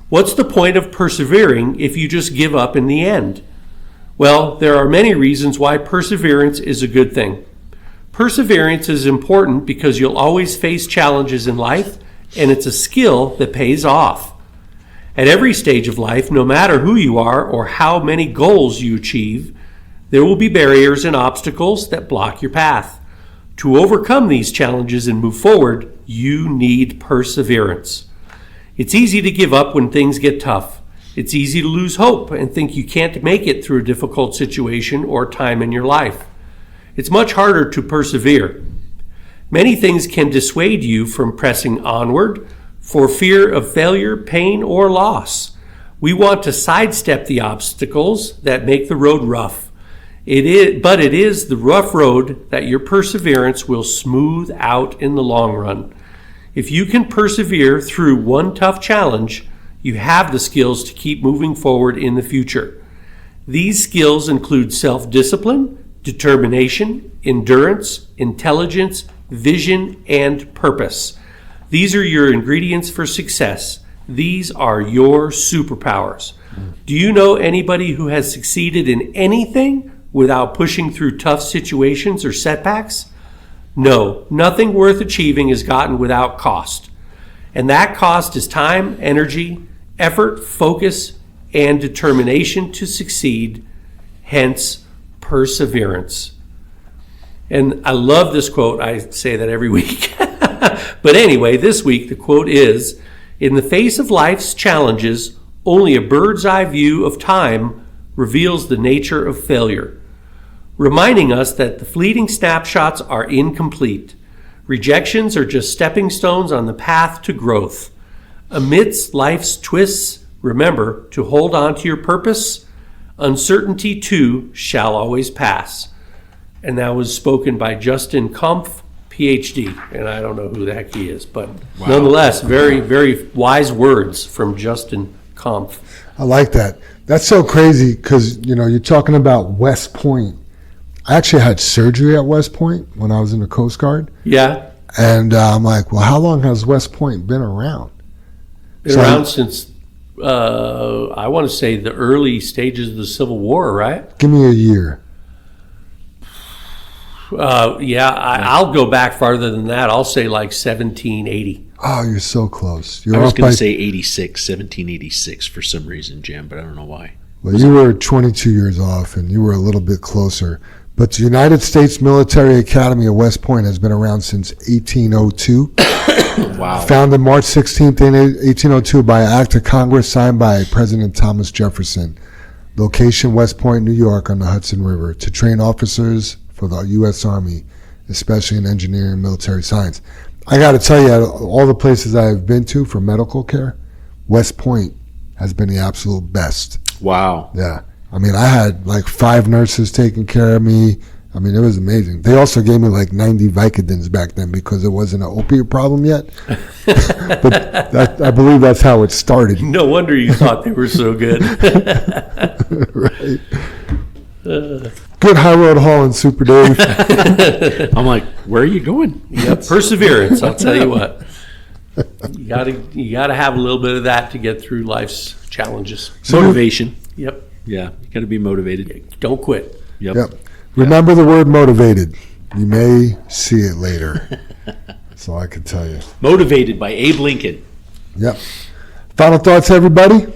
What's the point of persevering if you just give up in the end? Well, there are many reasons why perseverance is a good thing. Perseverance is important because you'll always face challenges in life, and it's a skill that pays off. At every stage of life, no matter who you are or how many goals you achieve, there will be barriers and obstacles that block your path. To overcome these challenges and move forward, you need perseverance. It's easy to give up when things get tough. It's easy to lose hope and think you can't make it through a difficult situation or time in your life. It's much harder to persevere. Many things can dissuade you from pressing onward for fear of failure, pain, or loss. We want to sidestep the obstacles that make the road rough. But it is the rough road that your perseverance will smooth out in the long run. If you can persevere through one tough challenge, you have the skills to keep moving forward in the future. These skills include self-discipline, determination, endurance, intelligence, vision, and purpose. These are your ingredients for success. These are your superpowers. Do you know anybody who has succeeded in anything without pushing through tough situations or setbacks? No, nothing worth achieving is gotten without cost. And that cost is time, energy, effort, focus, and determination to succeed, hence perseverance. And I love this quote. I say that every week. But anyway, this week the quote is, "In the face of life's challenges, only a bird's eye view of time reveals the nature of failure," reminding us that the fleeting snapshots are incomplete. Rejections are just stepping stones on the path to growth. Amidst life's twists, remember to hold on to your purpose. Uncertainty too shall always pass. And that was spoken by Justin Kampf, PhD, and I don't know who the heck he is, but nonetheless, very, very wise words from Justin conf. I like that. That's so crazy because, you're talking about West Point. I actually had surgery at West Point when I was in the Coast Guard. Yeah. And I'm like, well, how long has West Point been around? Been around since, I want to say, the early stages of the Civil War, right? Give me a year. I'll go back farther than that. I'll say like 1780. Oh, you're so close. I was going to say 1786 for some reason, Jam, but I don't know why. Well, you were 22 years off, and you were a little bit closer. But the United States Military Academy of West Point has been around since 1802. Wow. Founded March 16th, 1802 by an act of Congress signed by President Thomas Jefferson. Location, West Point, New York on the Hudson River, to train officers for the U.S. Army, especially in engineering and military science. I got to tell you, all the places I've been to for medical care, West Point has been the absolute best. Wow. Yeah. I mean, I had like 5 nurses taking care of me. I mean, it was amazing. They also gave me like 90 Vicodins back then because there wasn't an opiate problem yet. But I believe that's how it started. No wonder you thought they were so good. Right. Good high road hauling, Super Dave. I'm like, where are you going? Yep, perseverance. I'll tell you what. You gotta have a little bit of that to get through life's challenges. Motivation. Yep. Yeah, you got to be motivated. Don't quit. Yep. Remember the word motivated. You may see it later. That's all I can tell you. Motivated by Abe Lincoln. Yep. Final thoughts, everybody?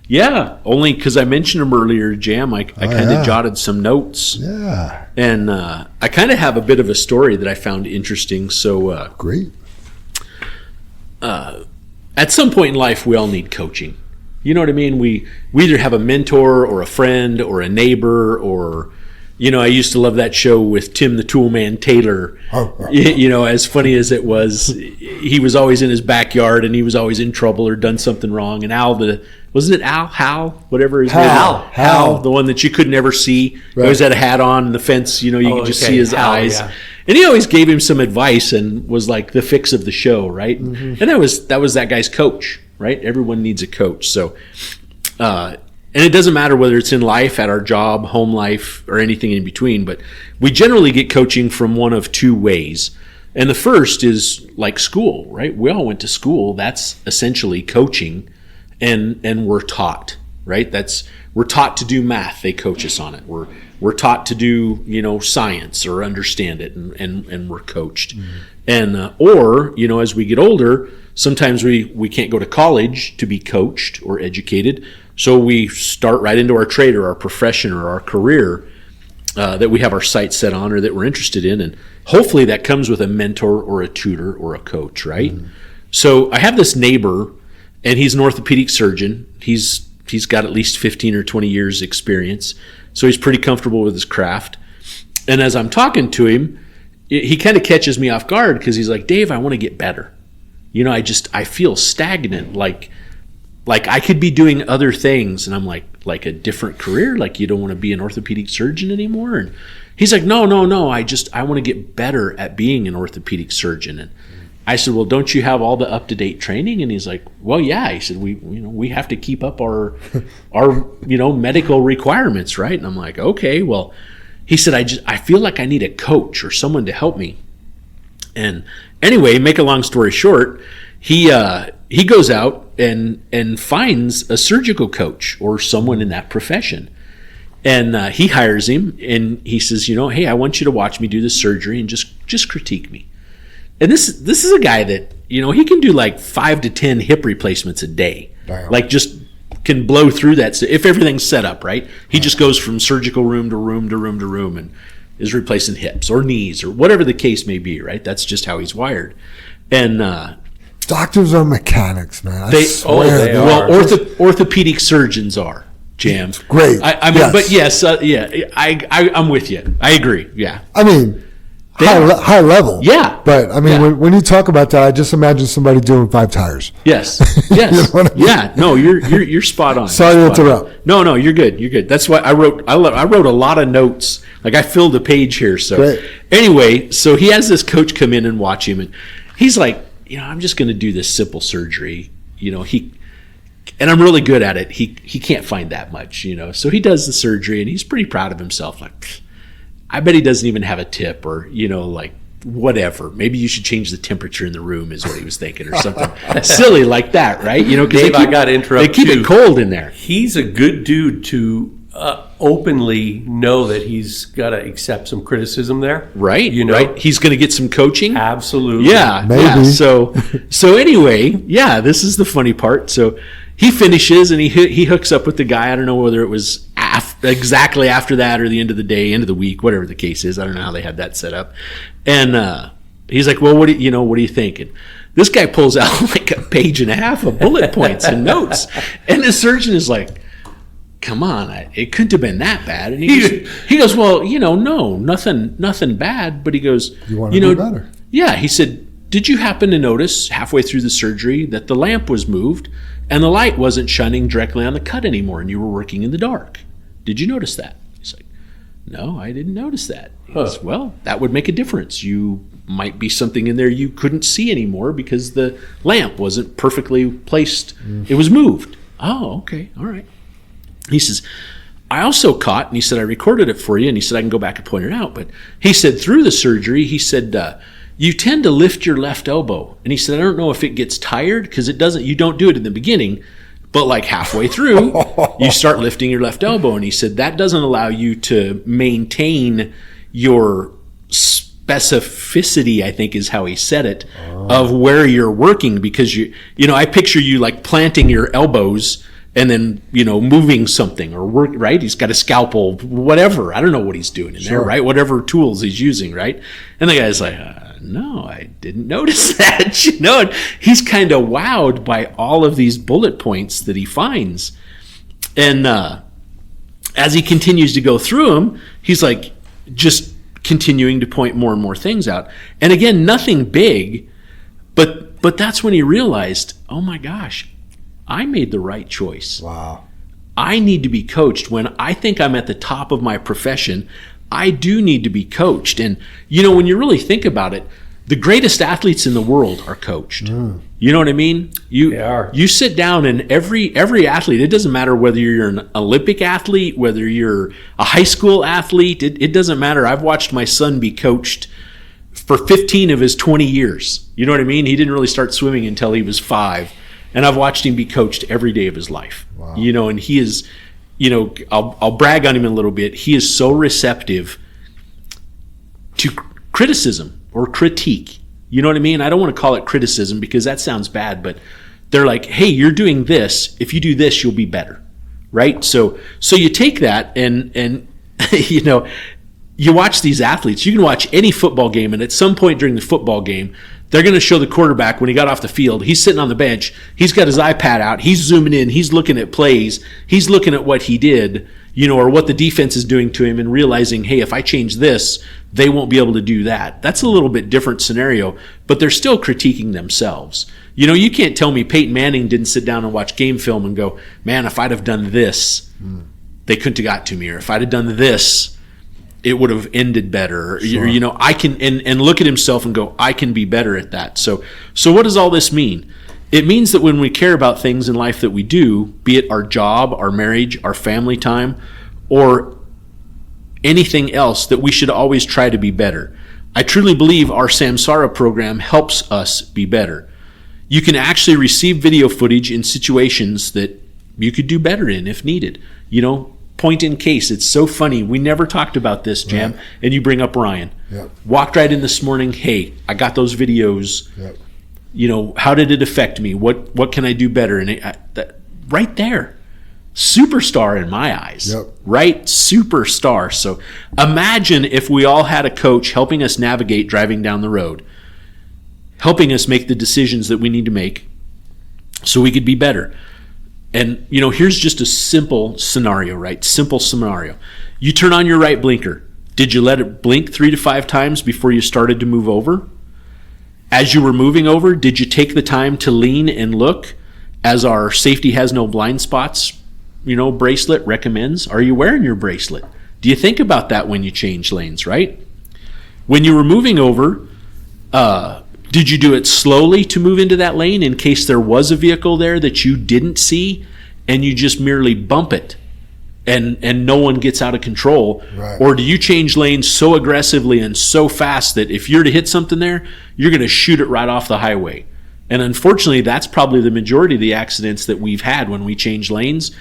Yeah, only because I mentioned them earlier, Jam. I kind of jotted some notes. Yeah. And I kind of have a bit of a story that I found interesting. So Great. At some point in life, we all need coaching. You know what I mean? We either have a mentor or a friend or a neighbor or, I used to love that show with Tim the Toolman Taylor. As funny as it was, he was always in his backyard and he was always in trouble or done something wrong. And wasn't it Hal, whatever his name was? Hal, the one that you could never see. Right. He always had a hat on and the fence, you could just see his eyes. Yeah. And he always gave him some advice and was like the fix of the show, right? Mm-hmm. And that was that guy's coach, right? Everyone needs a coach. So, and it doesn't matter whether it's in life, at our job, home life, or anything in between, but we generally get coaching from one of 2 ways. And the first is like school, right? We all went to school. That's essentially coaching, and we're taught, right? We're taught to do math. They coach us on it. We're taught to do, science or understand it, and we're coached. Mm-hmm. And or as we get older, sometimes we can't go to college to be coached or educated, so we start right into our trade or our profession or our career that we have our sights set on or that we're interested in, and hopefully that comes with a mentor or a tutor or a coach, right? Mm-hmm. So I have this neighbor, and he's an orthopedic surgeon. He's got at least 15 or 20 years experience, so he's pretty comfortable with his craft. And as I'm talking to him, he kind of catches me off guard because he's like, Dave, I want to get better. I feel stagnant, like I could be doing other things. And I'm like a different career, like you don't want to be an orthopedic surgeon anymore? And he's like, no, I want to get better at being an orthopedic surgeon. And I said, well, don't you have all the up-to-date training? And he's like, well, yeah. He said, we have to keep up our medical requirements, right? And I'm like, okay, well, he said, I feel like I need a coach or someone to help me. And anyway, make a long story short, he goes out and finds a surgical coach or someone in that profession. And he hires him, and he says, hey, I want you to watch me do this surgery and just critique me. And this is a guy that, he can do like 5 to 10 hip replacements a day. Damn. Like just can blow through that. So if everything's set up, right? He just goes from surgical room to room to room to room and is replacing hips or knees or whatever the case may be, right? That's just how he's wired. And doctors are mechanics, man. They are. Well, orthopedic surgeons are, Jam. Great. I mean, yes. But yes, I'm with you. I agree. Yeah. I mean, high level. Yeah. But I mean, when you talk about that, I just imagine somebody doing 5 tires. Yes. You know what I mean? Yeah. No, you're spot on. Sorry to interrupt. No, you're good. You're good. That's why I wrote a lot of notes. Like I filled a page here. So Great. Anyway, so he has this coach come in and watch him, and he's like, I'm just going to do this simple surgery. and I'm really good at it. He can't find that much, So he does the surgery, and he's pretty proud of himself. Like, I bet he doesn't even have a tip, or like whatever. Maybe you should change the temperature in the room, is what he was thinking, or something silly like that, right? Dave, I got to interrupt. They keep it cold in there. He's a good dude to openly know that he's got to accept some criticism there, right? Right. He's going to get some coaching. Absolutely. Yeah. Maybe. Yeah. So anyway, yeah. This is the funny part. So he finishes and he hooks up with the guy. I don't know whether it was exactly after that or the end of the day, end of the week, whatever the case is. I don't know how they had that set up. And he's like, well, what do you think? And this guy pulls out like a page and a half of bullet points and notes. And the surgeon is like, come on, it couldn't have been that bad. And he goes, well, no, nothing bad. But he goes, you want to do better. Yeah, he said, did you happen to notice halfway through the surgery that the lamp was moved and the light wasn't shining directly on the cut anymore, and you were working in the dark? Did you notice that? He's like, no, I didn't notice that. He goes, well, that would make a difference. You might be something in there you couldn't see anymore because the lamp wasn't perfectly placed. It was moved. Oh, okay, all right. He says, I also caught, and he said, I recorded it for you, and he said, I can go back and point it out. But he said, through the surgery, he said, you tend to lift your left elbow. And he said, I don't know if it gets tired, because you don't do it in the beginning, but like halfway through, you start lifting your left elbow. And he said, that doesn't allow you to maintain your specificity, I think is how he said it, of where you're working, because I picture you like planting your elbows and then, moving something or work, right? He's got a scalpel, whatever. I don't know what he's doing in there, right? Whatever tools he's using, right? And the guy's like, no, I didn't notice that, And he's kind of wowed by all of these bullet points that he finds. And as he continues to go through them, he's like just continuing to point more and more things out. And again, nothing big, but that's when he realized, oh my gosh, I made the right choice. Wow. I need to be coached. When I think I'm at the top of my profession, I do need to be coached. And, when you really think about it, the greatest athletes in the world are coached. You know what I mean? They are. You sit down, and every athlete, it doesn't matter whether you're an Olympic athlete, whether you're a high school athlete, it doesn't matter. I've watched my son be coached for 15 of his 20 years. You know what I mean? He didn't really start swimming until he was 5. And I've watched him be coached every day of his life. Wow. And he is, I'll brag on him a little bit. He is so receptive to criticism or critique. You know what I mean? I don't want to call it criticism because that sounds bad, but they're like, hey, you're doing this. If you do this, you'll be better. Right? So you take that and you watch these athletes. You can watch any football game, and at some point during the football game, they're going to show the quarterback when he got off the field. He's sitting on the bench. He's got his iPad out. He's zooming in. He's looking at plays. He's looking at what he did, or what the defense is doing to him, and realizing, hey, if I change this, they won't be able to do that. That's a little bit different scenario, but they're still critiquing themselves. You can't tell me Peyton Manning didn't sit down and watch game film and go, man, if I'd have done this, they couldn't have got to me. Or if I'd have done this, it would have ended better. Sure. I can and look at himself and go, I can be better at that. So what does all this mean? It means that when we care about things in life that we do, be it our job, our marriage, our family time, or anything else, that we should always try to be better. I truly believe our Samsara program helps us be better. You can actually receive video footage in situations that you could do better in if needed. Point in case. It's so funny. We never talked about this, Jam, right. And you bring up Ryan. Yep. Walked right in this morning. Hey, I got those videos. Yep. How did it affect me? What can I do better? And right there, superstar in my eyes. Yep. Right? Superstar. So imagine if we all had a coach helping us navigate driving down the road, helping us make the decisions that we need to make so we could be better. And, here's just a simple scenario, right? Simple scenario. You turn on your right blinker. Did you let it blink 3 to 5 times before you started to move over? As you were moving over, did you take the time to lean and look, as our safety has no blind spots, bracelet recommends? Are you wearing your bracelet? Do you think about that when you change lanes, right? When you were moving over, Did you do it slowly to move into that lane in case there was a vehicle there that you didn't see, and you just merely bump it and no one gets out of control? Right. Or do you change lanes so aggressively and so fast that if you're to hit something there, you're going to shoot it right off the highway? And unfortunately, that's probably the majority of the accidents that we've had when we change lanes.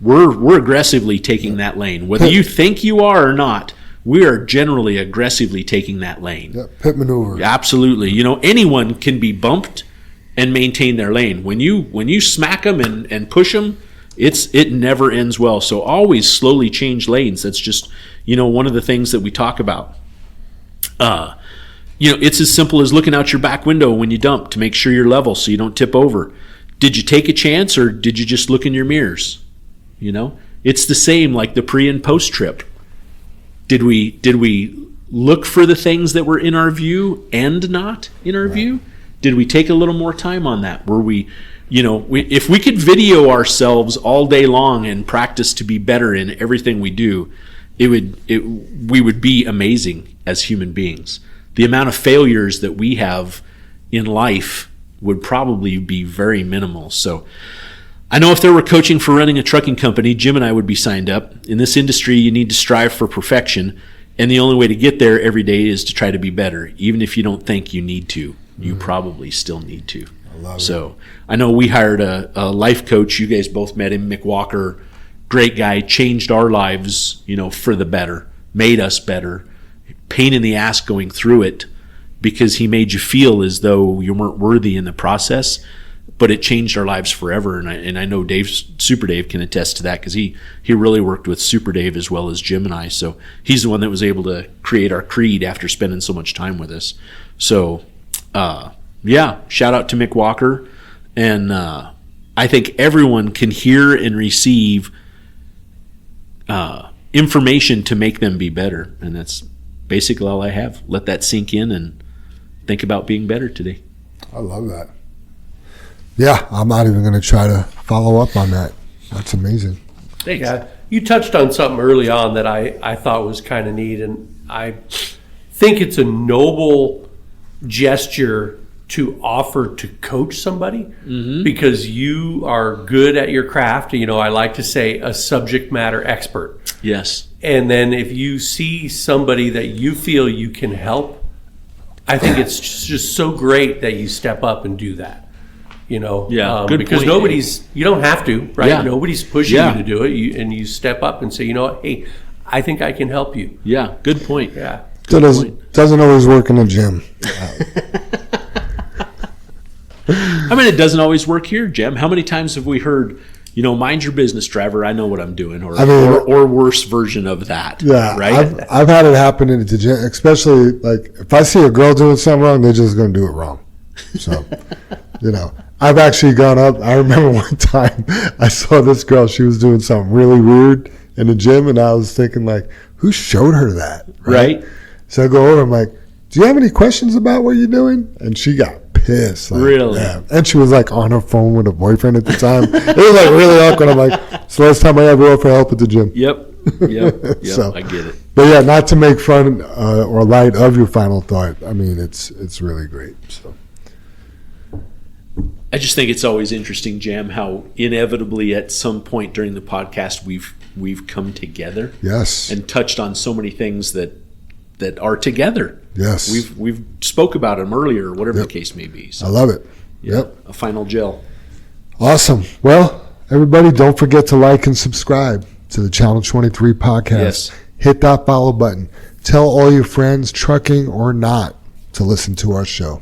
We're aggressively taking that lane. Whether you think you are or not, we are generally aggressively taking that lane. Yeah, pit maneuver. Absolutely. Anyone can be bumped and maintain their lane. When you smack them and push them, it never ends well. So always slowly change lanes. That's just, one of the things that we talk about. It's as simple as looking out your back window when you dump to make sure you're level so you don't tip over. Did you take a chance, or did you just look in your mirrors? It's the same like the pre and post trip. Did we look for the things that were in our view and not in our view? Did we take a little more time on that? Were we, if we could video ourselves all day long and practice to be better in everything we do, we would be amazing as human beings. The amount of failures that we have in life would probably be very minimal. So I know if there were coaching for running a trucking company, Jim and I would be signed up. In this industry, you need to strive for perfection, and the only way to get there every day is to try to be better. Even if you don't think you need to, you probably still need to. I love So I know we hired a life coach. You guys both met him, Mick Walker. Great guy, changed our lives, for the better, made us better. Pain in the ass going through it because he made you feel as though you weren't worthy in the process. But it changed our lives forever, and I know Super Dave can attest to that because he really worked with Super Dave as well as Jim and I. So he's the one that was able to create our creed after spending so much time with us. So shout out to Mick Walker, and I think everyone can hear and receive information to make them be better, and that's basically all I have. Let that sink in and think about being better today. I love that. Yeah, I'm not even going to try to follow up on that. That's amazing. Thanks. Yeah, you touched on something early on that I thought was kind of neat, and I think it's a noble gesture to offer to coach somebody because you are good at your craft. I like to say a subject matter expert. Yes. And then if you see somebody that you feel you can help, I think it's just so great that you step up and do that. Good because point. you don't have to, right? Yeah. Nobody's pushing you to do it, and you step up and say, hey, I think I can help you. Yeah, good point. Yeah. Doesn't always work in the gym. It doesn't always work here, Jim. How many times have we heard, mind your business, driver, I know what I'm doing, or worse version of that. Yeah, right? I've had it happen in the gym, especially like if I see a girl doing something wrong, they're just going to do it wrong. So, I've actually gone up. I remember one time I saw this girl. She was doing something really weird in the gym, and I was thinking, like, who showed her that? Right. So I go over. I'm like, do you have any questions about what you're doing? And she got pissed. Like, really? Yeah. And she was like on her phone with her boyfriend at the time. It was like really awkward. I'm like, it's the last time I ever offered help at the gym. Yep. So, I get it. But yeah, not to make fun or light of your final thought. It's really great. So. I just think it's always interesting, Jam, how inevitably at some point during the podcast we've come together. Yes. And touched on so many things that are together. Yes. We've spoke about them earlier, whatever the case may be. So, I love it. A final gel. Awesome. Well, everybody, don't forget to like and subscribe to the Channel 23 podcast. Yes. Hit that follow button. Tell all your friends, trucking or not, to listen to our show.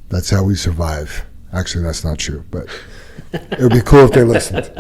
That's how we survive. Actually, that's not true, but it would be cool if they listened.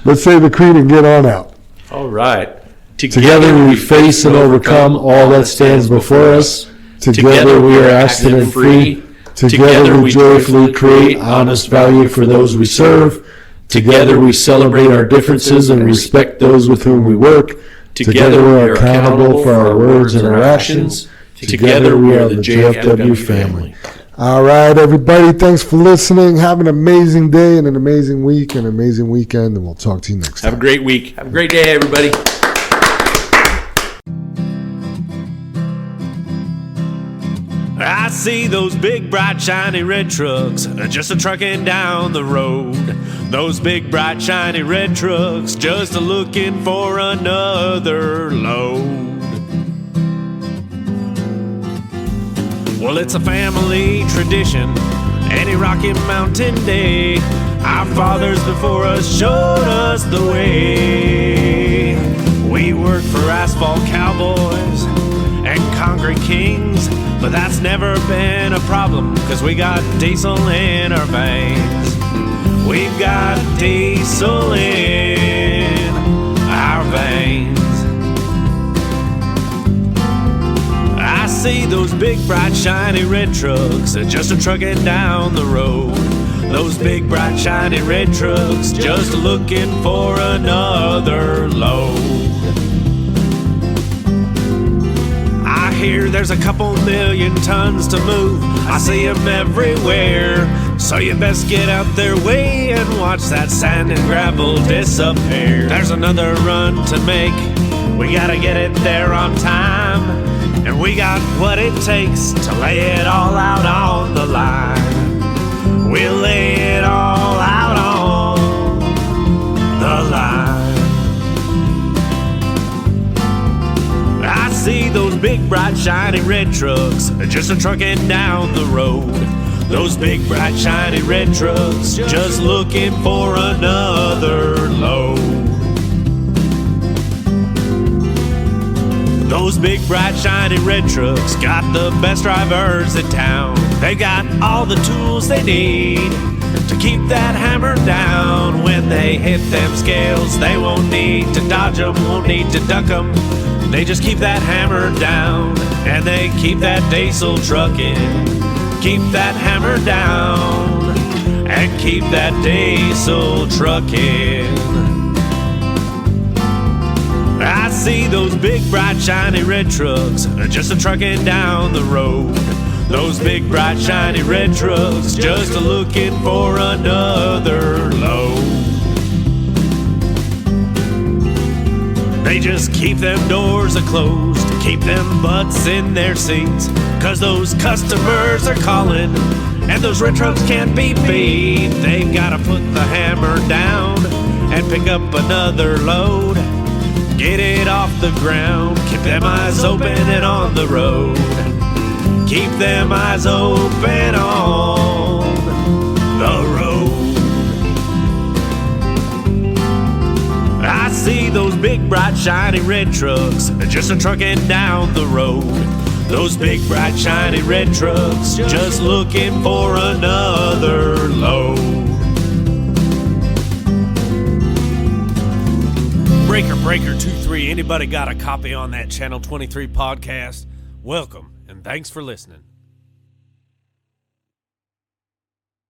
Let's say the creed and get on out. All right. Together we face and overcome all that stands before us. Together we are accident-free. Together we joyfully create honest value for those we serve. Together we celebrate our differences and respect those with whom we work. Together we are accountable for our words and our actions. Together we are the JFW family. All right, everybody, thanks for listening. Have an amazing day and an amazing week and an amazing weekend, and we'll talk to you next time. Have a great week. Have a great day, everybody. I see those big, bright, shiny red trucks just a-trucking down the road. Those big, bright, shiny red trucks just a-looking for another load. Well, it's a family tradition, any Rocky Mountain day. Our fathers before us showed us the way. We work for asphalt cowboys and concrete kings, but that's never been a problem, 'cause we got diesel in our veins. We've got diesel in our veins. I see those big, bright, shiny red trucks just a-trucking down the road. Those big, bright, shiny red trucks just looking for another load. I hear there's a couple million tons to move. I see them everywhere. So you best get out their way and watch that sand and gravel disappear. There's another run to make. We gotta get it there on time. And we got what it takes to lay it all out on the line. We'll lay it all out on the line. I see those big, bright, shiny red trucks just a-trucking down the road. Those big, bright, shiny red trucks just looking for another load. Those big, bright, shiny red trucks got the best drivers in town. They got all the tools they need to keep that hammer down. When they hit them scales, they won't need to dodge them, won't need to duck them. They just keep that hammer down, and they keep that diesel trucking. Keep that hammer down, and keep that diesel trucking. I see those big, bright, shiny red trucks just a-trucking down the road. Those big, bright, shiny red trucks just a-looking for another load. They just keep them doors a-closed, keep them butts in their seats, 'cause those customers are calling, and those red trucks can't be beat. They've gotta put the hammer down and pick up another load. Get it off the ground, keep them eyes open and on the road. Keep them eyes open on the road. I see those big, bright, shiny red trucks just a-trucking down the road. Those big, bright, shiny red trucks just looking for another load. Breaker 23, anybody got a copy on that Channel 23 podcast? Welcome, and thanks for listening.